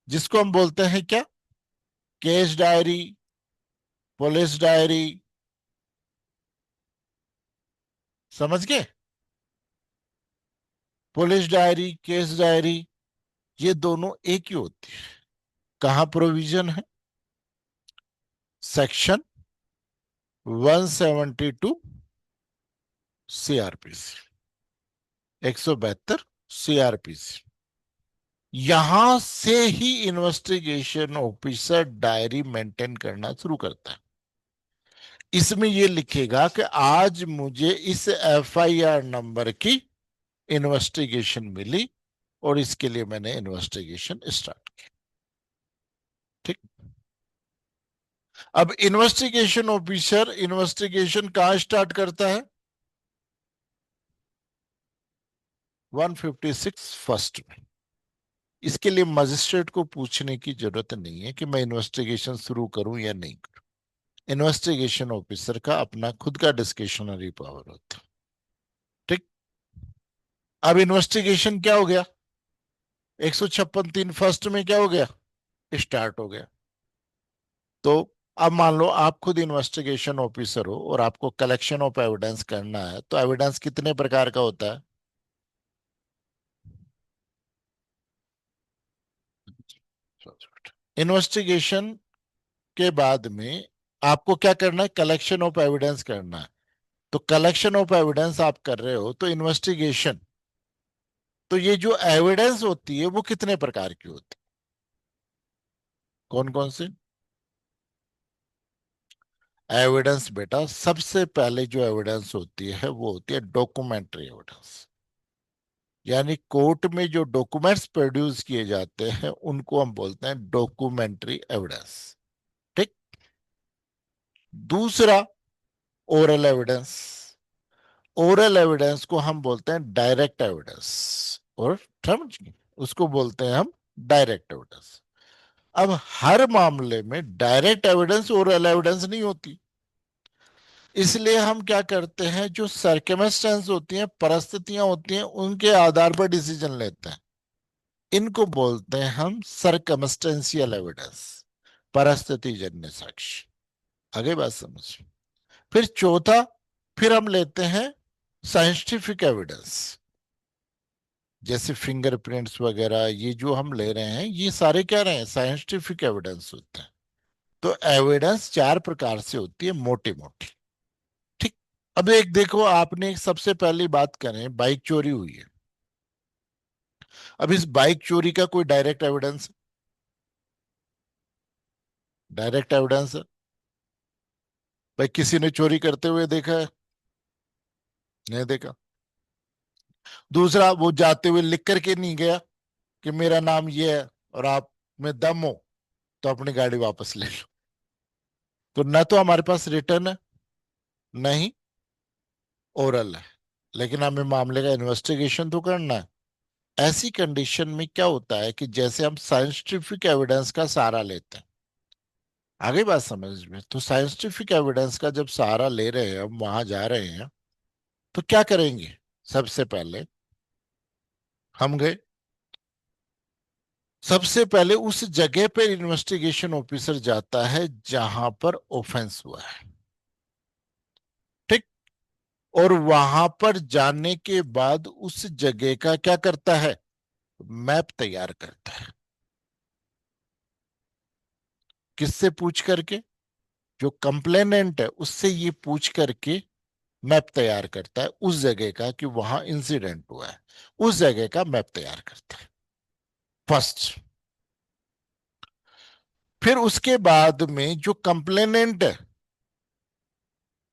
जिसको हम बोलते हैं क्या, केस डायरी, पुलिस डायरी। समझ गए? पुलिस डायरी, केस डायरी, ये दोनों एक ही होती है। कहां प्रोविजन है? Section 172 CrPC, 172 CrPC. यहां से ही इन्वेस्टिगेशन ऑफिसर डायरी मेंटेन करना शुरू करता है। इसमें यह लिखेगा कि आज मुझे इस एफआईआर नंबर की इन्वेस्टिगेशन मिली और इसके लिए मैंने इन्वेस्टिगेशन स्टार्ट की। ठीक। अब इन्वेस्टिगेशन ऑफिसर इन्वेस्टिगेशन कहां स्टार्ट करता है? 156 फर्स्ट में। इसके लिए मजिस्ट्रेट को पूछने की जरूरत नहीं है कि मैं इन्वेस्टिगेशन शुरू करूं या नहीं करूं। इन्वेस्टिगेशन ऑफिसर का अपना खुद का डिस्क्रिशनरी पावर होता है। ठीक। अब इन्वेस्टिगेशन क्या हो गया? 156(3) फर्स्ट में क्या हो गया? स्टार्ट हो गया। तो अब मान लो आप खुद इन्वेस्टिगेशन ऑफिसर हो और आपको कलेक्शन ऑफ एविडेंस करना है, तो एविडेंस कितने प्रकार का होता है? इन्वेस्टिगेशन के बाद में आपको क्या करना है? कलेक्शन ऑफ एविडेंस करना है। तो कलेक्शन ऑफ एविडेंस आप कर रहे हो तो इन्वेस्टिगेशन, तो ये जो एविडेंस होती है वो कितने प्रकार की होती है? कौन कौन से एविडेंस? बेटा, सबसे पहले जो एविडेंस होती है वो होती है डॉक्यूमेंट्री एविडेंस। यानी कोर्ट में जो डॉक्यूमेंट्स प्रोड्यूस किए जाते हैं उनको हम बोलते हैं डॉक्यूमेंट्री एविडेंस। ठीक। दूसरा, ओरल एविडेंस। ओरल एविडेंस को हम बोलते हैं डायरेक्ट एविडेंस। और समझ गए? उसको बोलते हैं हम डायरेक्ट एविडेंस। अब हर मामले में डायरेक्ट एविडेंस ओरल एविडेंस नहीं होती। इसलिए हम क्या करते हैं, जो सर्कमस्टेंस होती हैं, परिस्थितियां होती हैं, उनके आधार पर डिसीजन लेते हैं। इनको बोलते हैं हम सर्कमस्टेंशियल एविडेंस, परिस्थिति जन्य साक्ष्य। आगे बात समझ। फिर चौथा, फिर हम लेते हैं साइंटिफिक एविडेंस, जैसे फिंगरप्रिंट्स वगैरह, ये जो हम ले रहे हैं ये सारे क्या रहे हैं, साइंटिफिक एविडेंस होते हैं। तो एविडेंस चार प्रकार से होती है, मोटी मोटी। ठीक। अब एक देखो, आपने सबसे पहली बात करें, बाइक चोरी हुई है। अब इस बाइक चोरी का कोई डायरेक्ट एविडेंस, डायरेक्ट एविडेंस भाई किसी ने चोरी करते हुए देखा है? नहीं देखा। दूसरा, वो जाते हुए लिख करके नहीं गया कि मेरा नाम ये है और आप में दम हो तो अपनी गाड़ी वापस ले लो। तो न तो हमारे पास रिटर्न है, नहीं ओरल है, लेकिन हमें मामले का इन्वेस्टिगेशन तो करना है। ऐसी कंडीशन में क्या होता है कि जैसे हम साइंटिफिक एविडेंस का सहारा लेते हैं, आगे बात समझ में, तो साइंटिफिक एविडेंस का जब सहारा ले रहे हैं, हम वहां जा रहे हैं, तो क्या करेंगे? सबसे पहले हम गए, सबसे पहले उस जगह पर इन्वेस्टिगेशन ऑफिसर जाता है जहां पर ऑफेंस हुआ है। ठीक। और वहां पर जाने के बाद उस जगह का क्या करता है, मैप तैयार करता है। किससे पूछ करके? जो कंप्लेनेंट है उससे ये पूछ करके मैप तैयार करता है उस जगह का, कि वहां इंसिडेंट हुआ है, उस जगह का मैप तैयार करता है फर्स्ट। फिर उसके बाद में जो कंप्लेनेंट है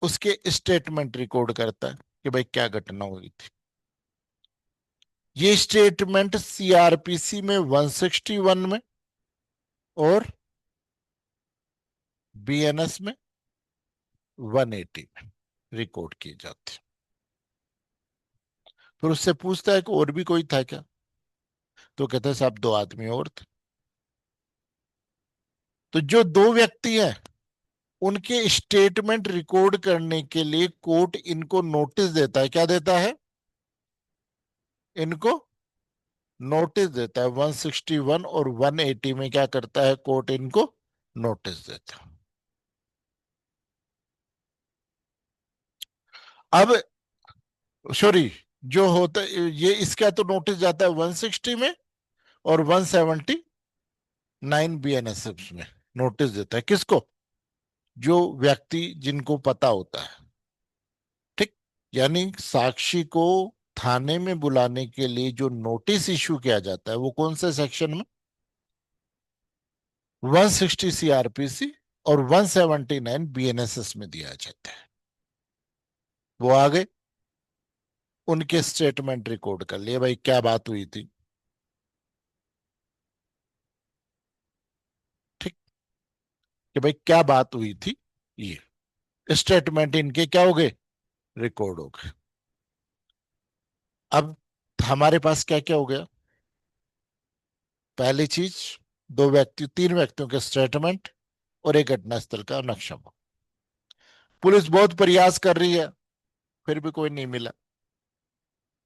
उसके स्टेटमेंट रिकॉर्ड करता है कि भाई क्या घटना हुई थी। ये स्टेटमेंट सीआरपीसी में 161 में और बीएनएस में 180 में रिकॉर्ड किए जाते हैं। फिर उससे पूछता है कि और भी कोई था क्या? तो कहते हैं साहब दो आदमी और थे। तो जो दो व्यक्ति हैं उनके स्टेटमेंट रिकॉर्ड करने के लिए कोर्ट इनको नोटिस देता है। क्या देता है? इनको नोटिस देता है। 161 और 180 में क्या करता है कोर्ट, इनको नोटिस देता है। अब सॉरी, जो होता है ये, इसका तो नोटिस जाता है 160 में, और 179 बीएनएसएफ में नोटिस देता है। किसको? जो व्यक्ति जिनको पता होता है। ठीक। यानी साक्षी को थाने में बुलाने के लिए जो नोटिस इशू किया जाता है वो कौन से सेक्शन में? 160 सीआरपीसी और 179 बीएनएसएस में दिया जाता है। वो आगे उनके स्टेटमेंट रिकॉर्ड कर लिए, भाई क्या बात हुई थी। ठीक। कि भाई क्या बात हुई थी, ये स्टेटमेंट इनके क्या हो गए, रिकॉर्ड हो गए। अब हमारे पास क्या क्या हो गया? पहली चीज, दो व्यक्ति, तीन व्यक्तियों के स्टेटमेंट और एक घटनास्थल का नक्शा। पुलिस बहुत प्रयास कर रही है, फिर भी कोई नहीं मिला।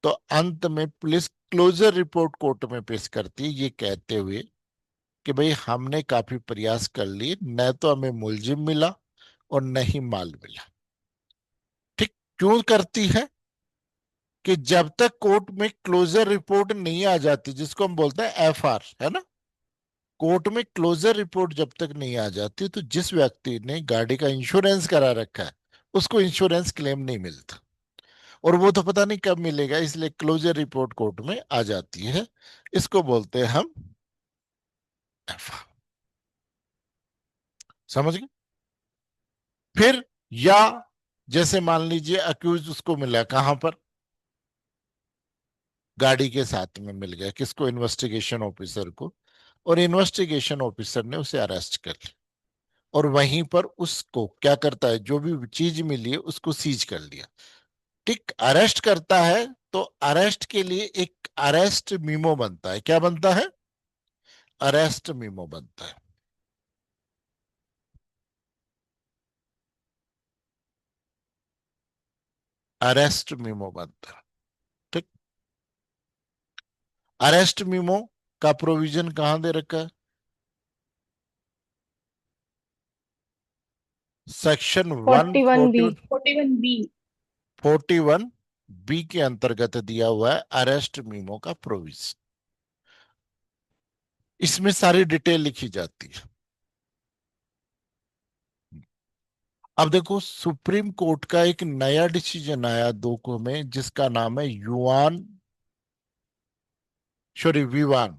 तो अंत में पुलिस क्लोजर रिपोर्ट कोर्ट में पेश करती है, ये कहते हुए कि भाई हमने काफी प्रयास कर लिए, न तो हमें मुलजिम मिला और न ही माल मिला। ठीक। क्यों करती है? कि जब तक कोर्ट में क्लोजर रिपोर्ट नहीं आ जाती, जिसको हम बोलते हैं एफआर, है ना, कोर्ट में क्लोजर रिपोर्ट जब तक नहीं आ जाती, तो जिस व्यक्ति ने गाड़ी का इंश्योरेंस करा रखा है उसको इंश्योरेंस क्लेम नहीं मिलता। और वो तो पता नहीं कब मिलेगा, इसलिए क्लोजर रिपोर्ट कोर्ट में आ जाती है। इसको बोलते हैं हम एफआर। समझ गए? फिर, या जैसे मान लीजिए अक्यूज उसको मिला कहां पर, गाड़ी के साथ में मिल गया, किसको? इन्वेस्टिगेशन ऑफिसर को। और इन्वेस्टिगेशन ऑफिसर ने उसे अरेस्ट कर लिया, और वहीं पर उसको क्या करता है, जो भी चीज मिली है उसको सीज कर लिया। ठीक। अरेस्ट करता है, तो अरेस्ट के लिए एक अरेस्ट मीमो बनता है। क्या बनता है? अरेस्ट मीमो बनता है। अरेस्ट मीमो बनता है। ठीक। अरेस्ट मीमो का प्रोविजन कहां दे रखा है? सेक्शन वन 41 बी। फोर्टी 41 बी। 41 बी के अंतर्गत दिया हुआ है अरेस्ट मीमो का प्रोविजन। इसमें सारी डिटेल लिखी जाती है। अब देखो, सुप्रीम कोर्ट का एक नया डिसीजन आया 2 को में, जिसका नाम है युआन, sorry, Vivaan,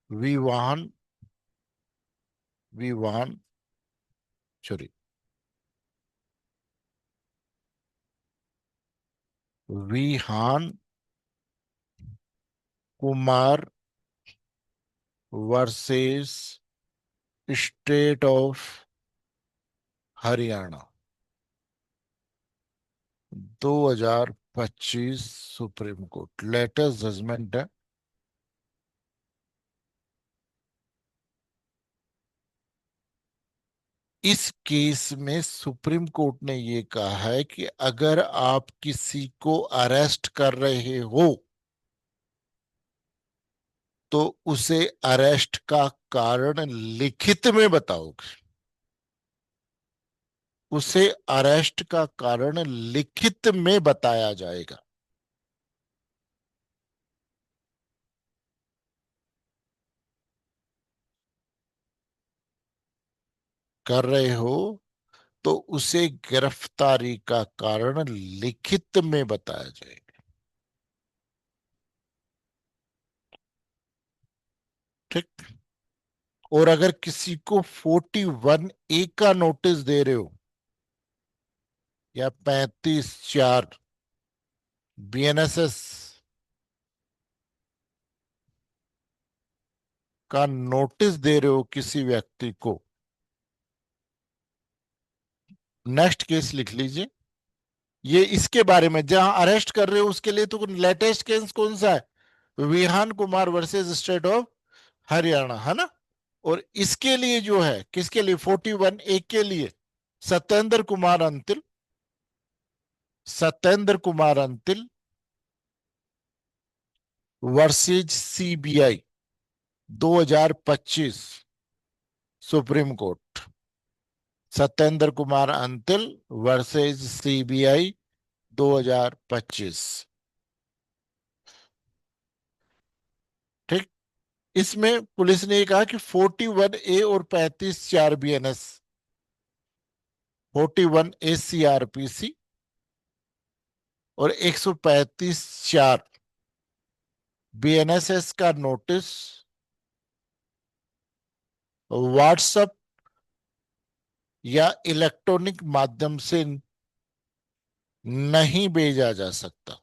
Vivaan, Vivaan, sorry, Vihan Kumar versus state of Haryana, 2025 Supreme Court latest judgment है। इस केस में सुप्रीम कोर्ट ने यह कहा है कि अगर आप किसी को अरेस्ट कर रहे हो तो उसे अरेस्ट का कारण लिखित में बताओगे। उसे अरेस्ट का कारण लिखित में बताया जाएगा। कर रहे हो तो उसे गिरफ्तारी का कारण लिखित में बताया जाएगा। ठीक। और अगर किसी को 41A का नोटिस दे रहे हो या 35(4) BNSS का नोटिस दे रहे हो किसी व्यक्ति को, नेक्स्ट केस लिख लीजिए। ये इसके बारे में जहां अरेस्ट कर रहे हो उसके लिए तो लेटेस्ट केस कौन सा है? Vihan Kumar versus state of Haryana, है ना। और इसके लिए जो है, किसके लिए? 41A के लिए Satyendra Kumar Antil, Satyendra Kumar Antil versus CBI, 2025 Supreme court. Satyendra Kumar Antil versus CBI, 2025। ठीक। इसमें पुलिस ने ये कहा कि 41A और 35(4) BNS, 41A CRPC और 135(4) BNSS का नोटिस व्हाट्सएप या इलेक्ट्रॉनिक माध्यम से नहीं भेजा जा सकता।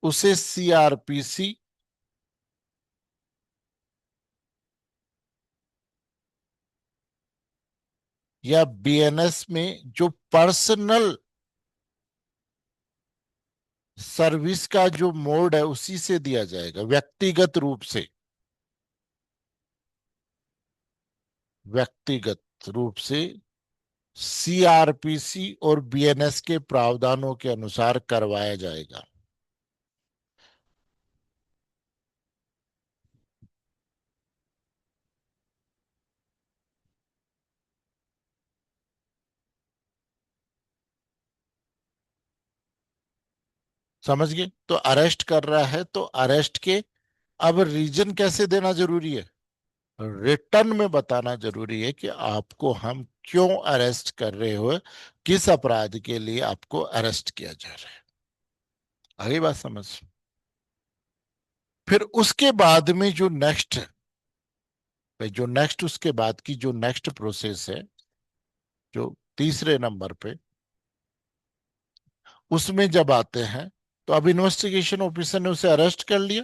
उसे CRPC या BNS में जो पर्सनल सर्विस का जो मोड है उसी से दिया जाएगा, व्यक्तिगत रूप से, व्यक्तिगत रूप से CRPC और BNS के प्रावधानों के अनुसार करवाया जाएगा। समझ गए? तो अरेस्ट कर रहा है तो अरेस्ट के अब रीजन कैसे देना जरूरी है? रिटर्न में बताना जरूरी है कि आपको हम क्यों अरेस्ट कर रहे हो, किस अपराध के लिए आपको अरेस्ट किया जा रहा है। आगे बात समझ। फिर उसके बाद में जो नेक्स्ट, जो नेक्स्ट उसके बाद की जो नेक्स्ट प्रोसेस है, जो तीसरे नंबर पे, उसमें जब आते हैं तो अब इन्वेस्टिगेशन ऑफिसर ने उसे अरेस्ट कर लिया,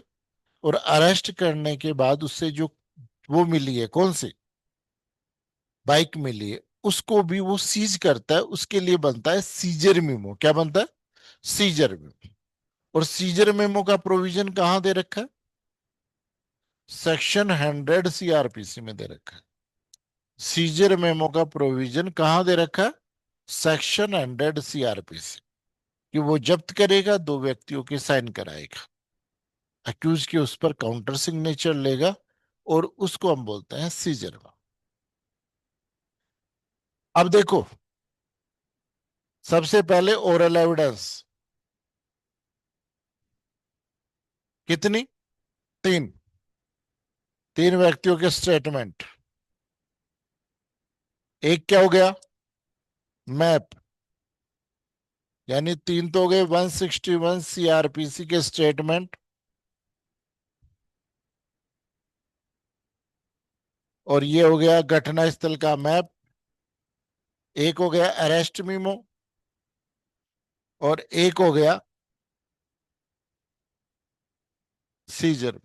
और अरेस्ट करने के बाद उससे जो वो मिली है, कौन सी बाइक मिली है, उसको भी वो सीज करता है। उसके लिए बनता है सीजर मेमो। क्या बनता है? Seizure memo. और सीजर मेमो का प्रोविजन कहां दे रखा है? सेक्शन 100 सीआरपीसी में दे रखा है। सीजर मेमो का प्रोविजन कहां दे रखा है? सेक्शन 100 सीआरपीसी, कि वो जब्त करेगा, दो व्यक्तियों के साइन कराएगा, अक्यूज की उस पर काउंटर सिग्नेचर लेगा, और उसको हम बोलते हैं सीजर। अब देखो, सबसे पहले ओरल एविडेंस कितनी? तीन। तीन व्यक्तियों के स्टेटमेंट। एक क्या हो गया? मैप। यानी तीन तो हो गए 161 सीआरपीसी के स्टेटमेंट, और ये हो गया घटना स्थल का मैप। एक हो गया अरेस्ट मीमो, और एक हो गया सीजर।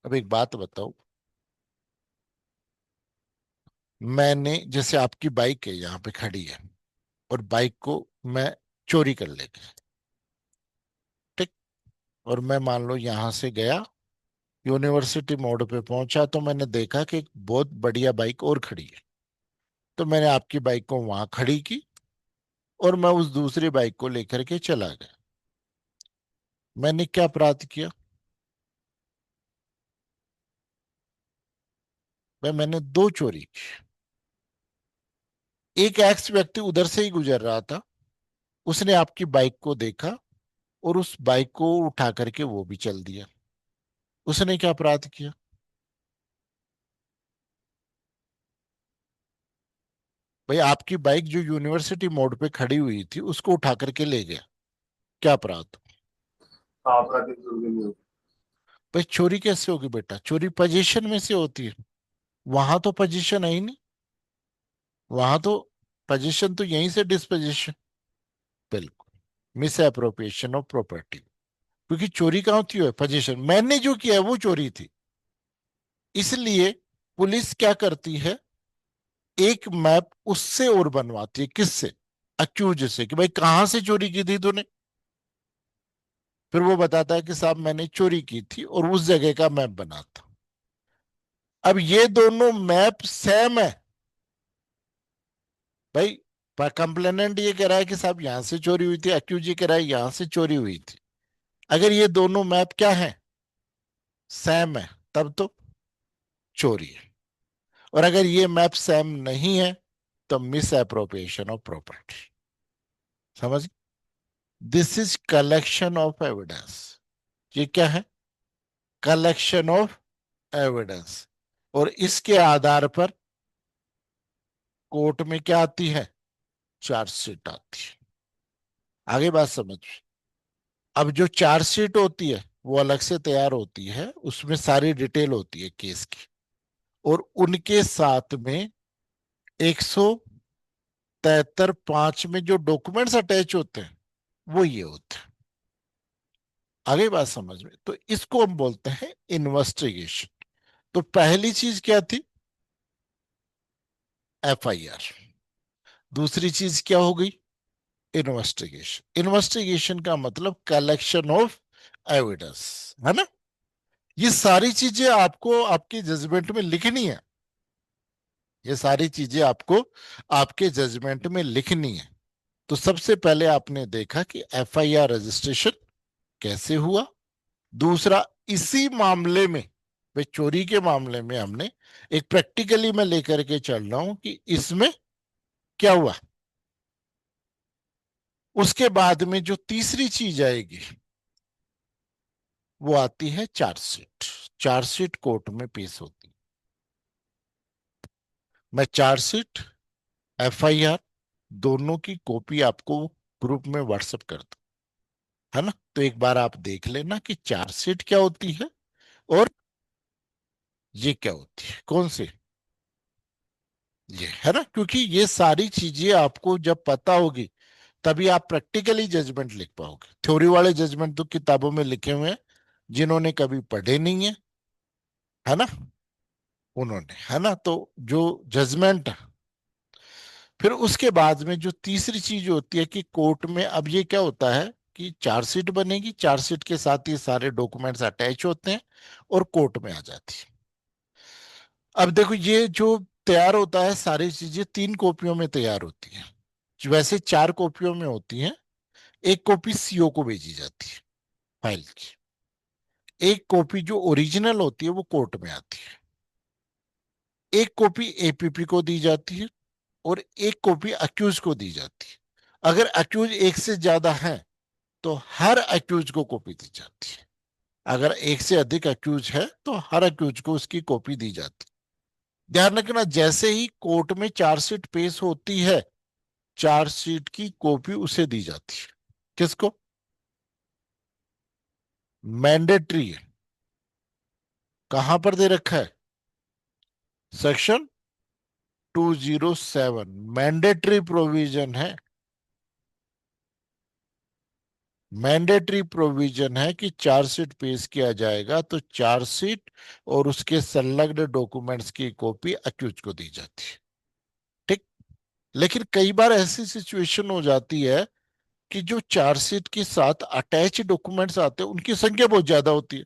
अब एक बात बताओ, मैंने जैसे आपकी बाइक है यहां पे खड़ी है, और बाइक को मैं चोरी कर लेगा, ठीक? और मैं मान लो यहां से गया, यूनिवर्सिटी मोड़ पे पहुंचा, तो मैंने देखा कि एक बहुत बढ़िया बाइक और खड़ी है, तो मैंने आपकी बाइक को वहां खड़ी की, और मैं उस दूसरी बाइक को लेकर के चला गया। मैंने क्या अपराध किया भाई? मैंने दो चोरी की। एक एक्स व्यक्ति उधर से ही गुजर रहा था, उसने आपकी बाइक को देखा, और उस बाइक को उठा करके वो भी चल दिया। उसने क्या अपराध किया? भाई आपकी बाइक जो यूनिवर्सिटी मोड़ पे खड़ी हुई थी, उसको उठा करके ले गया, क्या अपराध? हाँ, आपराधिक जुर्म। भाई चोरी कैसे होगी बेटा? चोरी पोजीशन में से होती है, वहां तो पोजीशन है ही नहीं। वहां तो पोजीशन तो यहीं से डिस्पोजिशन। बिल्कुल मिस एप्रोप्रिएशन ऑफ प्रॉपर्टी, क्योंकि चोरी कहाँ होती है? पोजीशन। मैंने जो किया है वो चोरी थी। इसलिए पुलिस क्या करती है, एक मैप उससे और बनवाती है। किससे? अक्यूज से, कि भाई कहां से चोरी की थी तूने। फिर वो बताता है कि साहब मैंने चोरी की थी, और उस जगह का मैप बनाता। अब ये दोनों मैप सेम है भाई। कंप्लेनेंट ये कह रहा है कि साहब यहां से चोरी हुई थी, अक्यूज ये कह रहा है यहां से चोरी हुई थी। अगर ये दोनों मैप क्या है? सेम है, तब तो चोरी है। और अगर ये मैप सेम नहीं है, तो मिस एप्रोप्रिएशन ऑफ प्रॉपर्टी। समझ? This is collection of evidence. ये क्या है? Collection of evidence. और इसके आधार पर कोर्ट में क्या आती है? चार्जशीट आती है। आगे बात समझ। अब जो चार्जशीट होती है वो अलग से तैयार होती है, उसमें सारी डिटेल होती है केस की, और उनके साथ में 173(5) में जो डॉक्यूमेंट्स अटैच होते हैं वो ये होते हैं। आगे बात समझ में? तो इसको हम बोलते हैं इन्वेस्टिगेशन। तो पहली चीज क्या थी? एफआईआर। दूसरी चीज क्या हो गई? इन्वेस्टिगेशन। इन्वेस्टिगेशन का मतलब कलेक्शन ऑफ एविडेंस, है ना? ये सारी चीजें आपको आपके जजमेंट में लिखनी है। ये सारी चीजें आपको आपके जजमेंट में लिखनी है। तो सबसे पहले आपने देखा कि एफआईआर रजिस्ट्रेशन कैसे हुआ। दूसरा, इसी मामले में, भाई चोरी के मामले में हमने एक प्रैक्टिकली मैं लेकर के चल रहा हूं कि इसमें क्या हुआ। उसके बाद में जो तीसरी चीज आएगी वो आती है चार्जशीट। चार्जशीट कोर्ट में पेश होती है। मैं चार्जशीट, एफआईआर, दोनों की कॉपी आपको ग्रुप में व्हाट्सएप कर दूं, है ना? तो एक बार आप देख लेना कि चार्जशीट क्या होती है, और ये क्या होती है, कौन सी। ये है ना, क्योंकि ये सारी चीजें आपको जब पता होगी, तभी आप प्रैक्टिकली जजमेंट लिख पाओगे। थ्योरी वाले जजमेंट तो किताबों में लिखे हुए हैं, जिन्होंने कभी पढ़े नहीं है ना, उन्होंने, है ना? तो जो जजमेंट, फिर उसके बाद में जो तीसरी चीज होती है कि कोर्ट में अब ये क्या होता है कि चार्जशीट बनेगी, चार्जशीट के साथ ये सारे डॉक्यूमेंट्स अटैच होते हैं और कोर्ट में आ जाती है। अब देखो ये जो तैयार होता है, सारी चीजें 3 कॉपियों में तैयार होती हैं। वैसे 4 कॉपियों में होती हैं। एक कॉपी सीओ को भेजी जाती है फाइल की, एक कॉपी जो ओरिजिनल होती है वो कोर्ट में आती है, एक कॉपी एपीपी को दी जाती है और एक कॉपी अक्यूज को दी जाती है। अगर अक्यूज एक से ज्यादा है तो हर अक्यूज को कॉपी दी जाती है। अगर एक से अधिक अक्यूज है तो हर अक्यूज को उसकी कॉपी दी जाती है। ध्यान रखना, जैसे ही कोर्ट में चार्जशीट पेश होती है, चार्जशीट की कॉपी उसे दी जाती है। किसको? मैंडेटरी है। कहां पर दे रखा है? सेक्शन 207 मैंडेटरी प्रोविजन है। मैंडेटरी प्रोविजन है कि चार्जशीट पेश किया जाएगा तो चार्जशीट और उसके संलग्न डॉक्यूमेंट्स की कॉपी अक्यूज को दी जाती है। ठीक। लेकिन कई बार ऐसी सिचुएशन हो जाती है कि जो चार्जशीट के साथ अटैच डॉक्यूमेंट्स आते हैं उनकी संख्या बहुत ज्यादा होती है।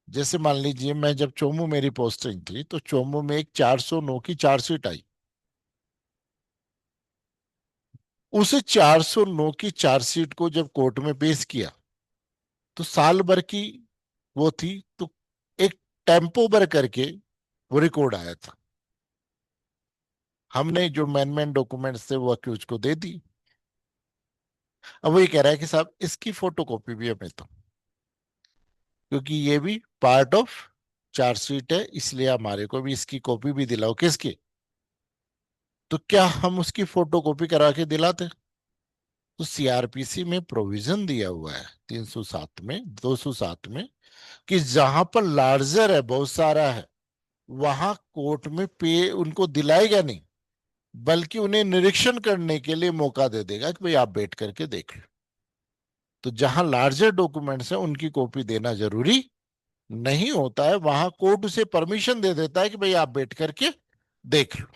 जैसे मान लीजिए मैं जब चोमू मेरी पोस्टिंग थी तो चोमू में एक 409 की चार्जशीट आई। उस 409 की चार्जशीट को जब कोर्ट में पेश किया तो साल भर की वो थी, तो एक टेम्पो भर करके वो रिकॉर्ड आया था। हमने जो मैन मैन डॉक्यूमेंट्स थे वो अक्यूज को दे दी। अब वो ये कह रहा है कि साहब इसकी फोटोकॉपी भी हमें तो, क्योंकि ये भी पार्ट ऑफ चार्जशीट है, इसलिए हमारे को भी इसकी कॉपी भी दिलाओ। किसकी? तो क्या हम उसकी फोटोकॉपी करा के दिलाते? तो सीआरपीसी में प्रोविजन दिया हुआ है 307 में, 207 में, कि जहां पर लार्जर है, बहुत सारा है, वहां कोर्ट में पे उनको दिलाएगा नहीं, बल्कि उन्हें निरीक्षण करने के लिए मौका दे देगा कि भाई आप बैठ करके देख लो। तो जहां लार्जर डॉक्यूमेंट्स है उनकी कॉपी देना जरूरी नहीं होता है, वहां कोर्ट उसे परमिशन दे देता है कि भाई आप बैठ करके देख लो।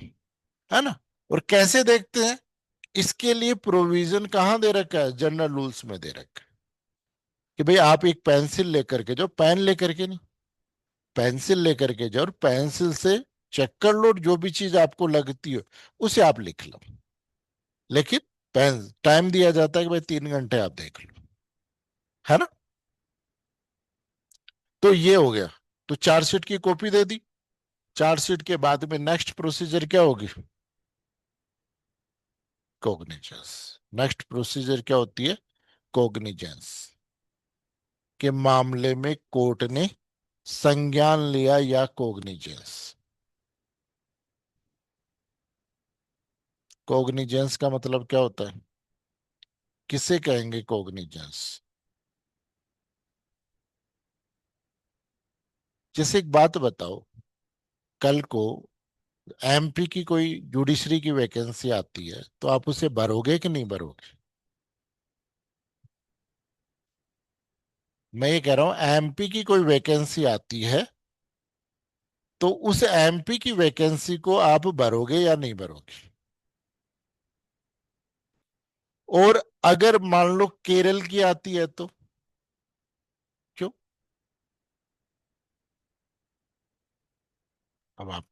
है ना? और कैसे देखते हैं? इसके लिए प्रोविजन कहां दे रखा है? जनरल रूल्स में दे रखा है कि भाई आप एक पेंसिल लेकर के जाओ, पेन लेकर के नहीं, पेंसिल लेकर के जाओ और पेंसिल से चेक कर लो, जो भी चीज आपको लगती हो उसे आप लिख लो। लेकिन पेन टाइम दिया जाता है कि भाई 3 घंटे आप देख लो। है ना? तो ये हो गया। तो चार्जशीट की कॉपी दे दी। चार्जशीट के बाद में नेक्स्ट प्रोसीजर क्या होगी? कॉग्निजेंस। नेक्स्ट प्रोसीजर क्या होती है? कॉग्निजेंस के मामले में कोर्ट ने संज्ञान लिया या कॉग्निजेंस। कॉग्निजेंस का मतलब क्या होता है? किसे कहेंगे कॉग्निजेंस? जैसे एक बात बताओ, कल को एमपी की कोई जुडिशरी की वैकेंसी आती है तो आप उसे भरोगे कि नहीं भरोगे? मैं ये कह रहा हूं एमपी की कोई वैकेंसी आती है तो उस एमपी की वैकेंसी को आप भरोगे या नहीं भरोगे? और अगर मान लो केरल की आती है तो क्यों? अब आप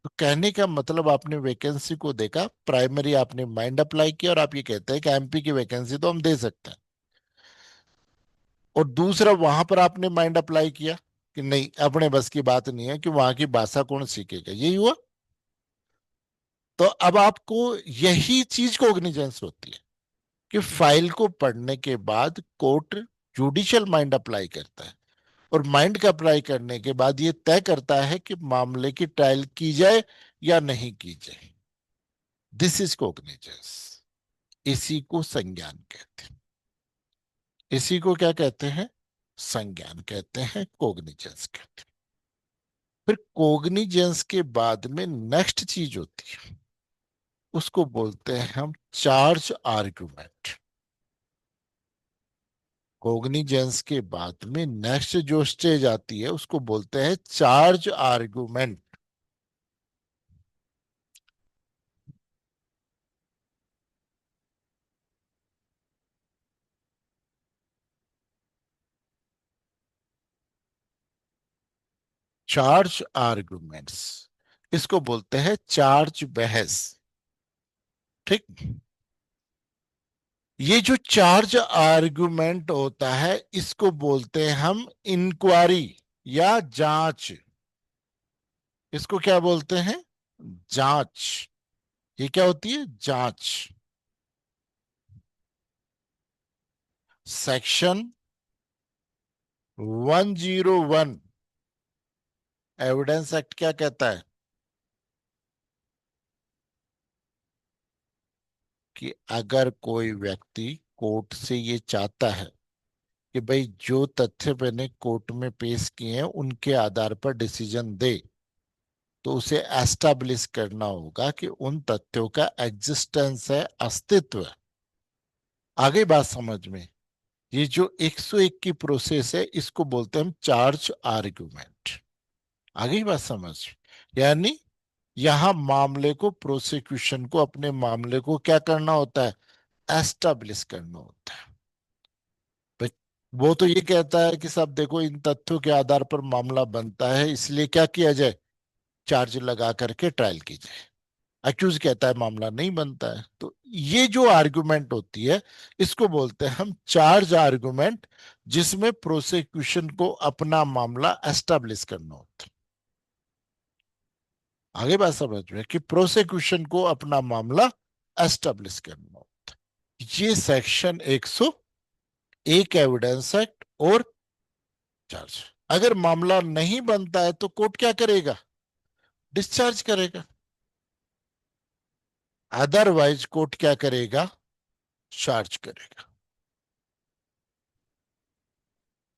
तो कहने का मतलब आपने वैकेंसी को देखा, प्राइमरी आपने माइंड अप्लाई किया और आप ये कहते हैं कि एमपी की वैकेंसी तो हम दे सकते हैं, और दूसरा वहां पर आपने माइंड अप्लाई किया कि नहीं, अपने बस की बात नहीं है कि वहां की भाषा कौन सीखेगा, यही हुआ। तो अब आपको यही चीज कॉग्निजेंस होती है कि फाइल को पढ़ने के बाद कोर्ट जुडिशियल माइंड अप्लाई करता है, और माइंड का अप्लाई करने के बाद ये तय करता है कि मामले की ट्रायल की जाए या नहीं की जाए। This is cognizance. इसी को संज्ञान कहते हैं। इसी को क्या कहते हैं? संज्ञान कहते हैं, कॉग्निजेंस कहते हैं। फिर कॉग्निजेंस के बाद में नेक्स्ट चीज होती है, उसको बोलते हैं हम चार्ज आर्गुमेंट। कॉग्निजेंस के बाद में नेक्स्ट जो स्टेज आती है उसको बोलते हैं चार्ज आर्गुमेंट। चार्ज आर्गुमेंट्स, इसको बोलते हैं चार्ज बहस। ठीक। ये जो चार्ज आर्गुमेंट होता है इसको बोलते हैं हम इंक्वायरी या जांच। इसको क्या बोलते हैं? जांच। ये क्या होती है? जांच। सेक्शन 101 एविडेंस एक्ट क्या कहता है? कि अगर कोई व्यक्ति कोर्ट से ये चाहता है कि भाई जो तथ्य मैंने कोर्ट में पेश किए हैं उनके आधार पर डिसीजन दे, तो उसे एस्टैब्लिश करना होगा कि उन तथ्यों का एग्जिस्टेंस है, अस्तित्व है। आगे बात समझ में? ये जो 101 की प्रोसेस है इसको बोलते हैं हम चार्ज आर्गुमेंट। आगे बात समझ? यानी यहां मामले को, प्रोसिक्यूशन को अपने मामले को क्या करना होता है? एस्टैब्लिश करना होता है। भाई, वो तो ये कहता है कि साहब देखो इन तथ्यों के आधार पर मामला बनता है, इसलिए क्या किया जाए? चार्ज लगा करके ट्रायल की जाए। अक्यूज कहता है मामला नहीं बनता है। तो ये जो आर्गुमेंट होती है इसको बोलते हैं हम चार्ज आर्गुमेंट, जिसमें प्रोसिक्यूशन को अपना मामला एस्टैब्लिश करना होता है। आगे बात समझ में? कि प्रोसिक्यूशन को अपना मामला एस्टैब्लिश करना होता है। ये सेक्शन 101 एविडेंस एक्ट और चार्ज। अगर मामला नहीं बनता है तो कोर्ट क्या करेगा? डिस्चार्ज करेगा। अदरवाइज कोर्ट क्या करेगा? चार्ज करेगा।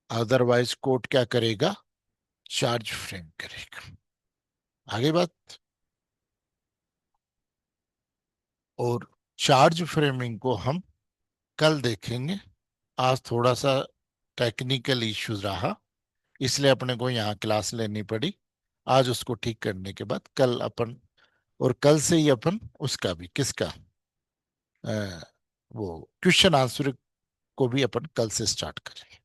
अदरवाइज कोर्ट क्या करेगा? चार्ज फ्रेम करेगा। आगे बात। और चार्ज फ्रेमिंग को हम कल देखेंगे। आज थोड़ा सा टेक्निकल इश्यू रहा, इसलिए अपने को यहाँ क्लास लेनी पड़ी। आज उसको ठीक करने के बाद कल अपन, और कल से ही अपन उसका भी, किसका, अ, वो क्वेश्चन आंसर को भी अपन कल से स्टार्ट करें।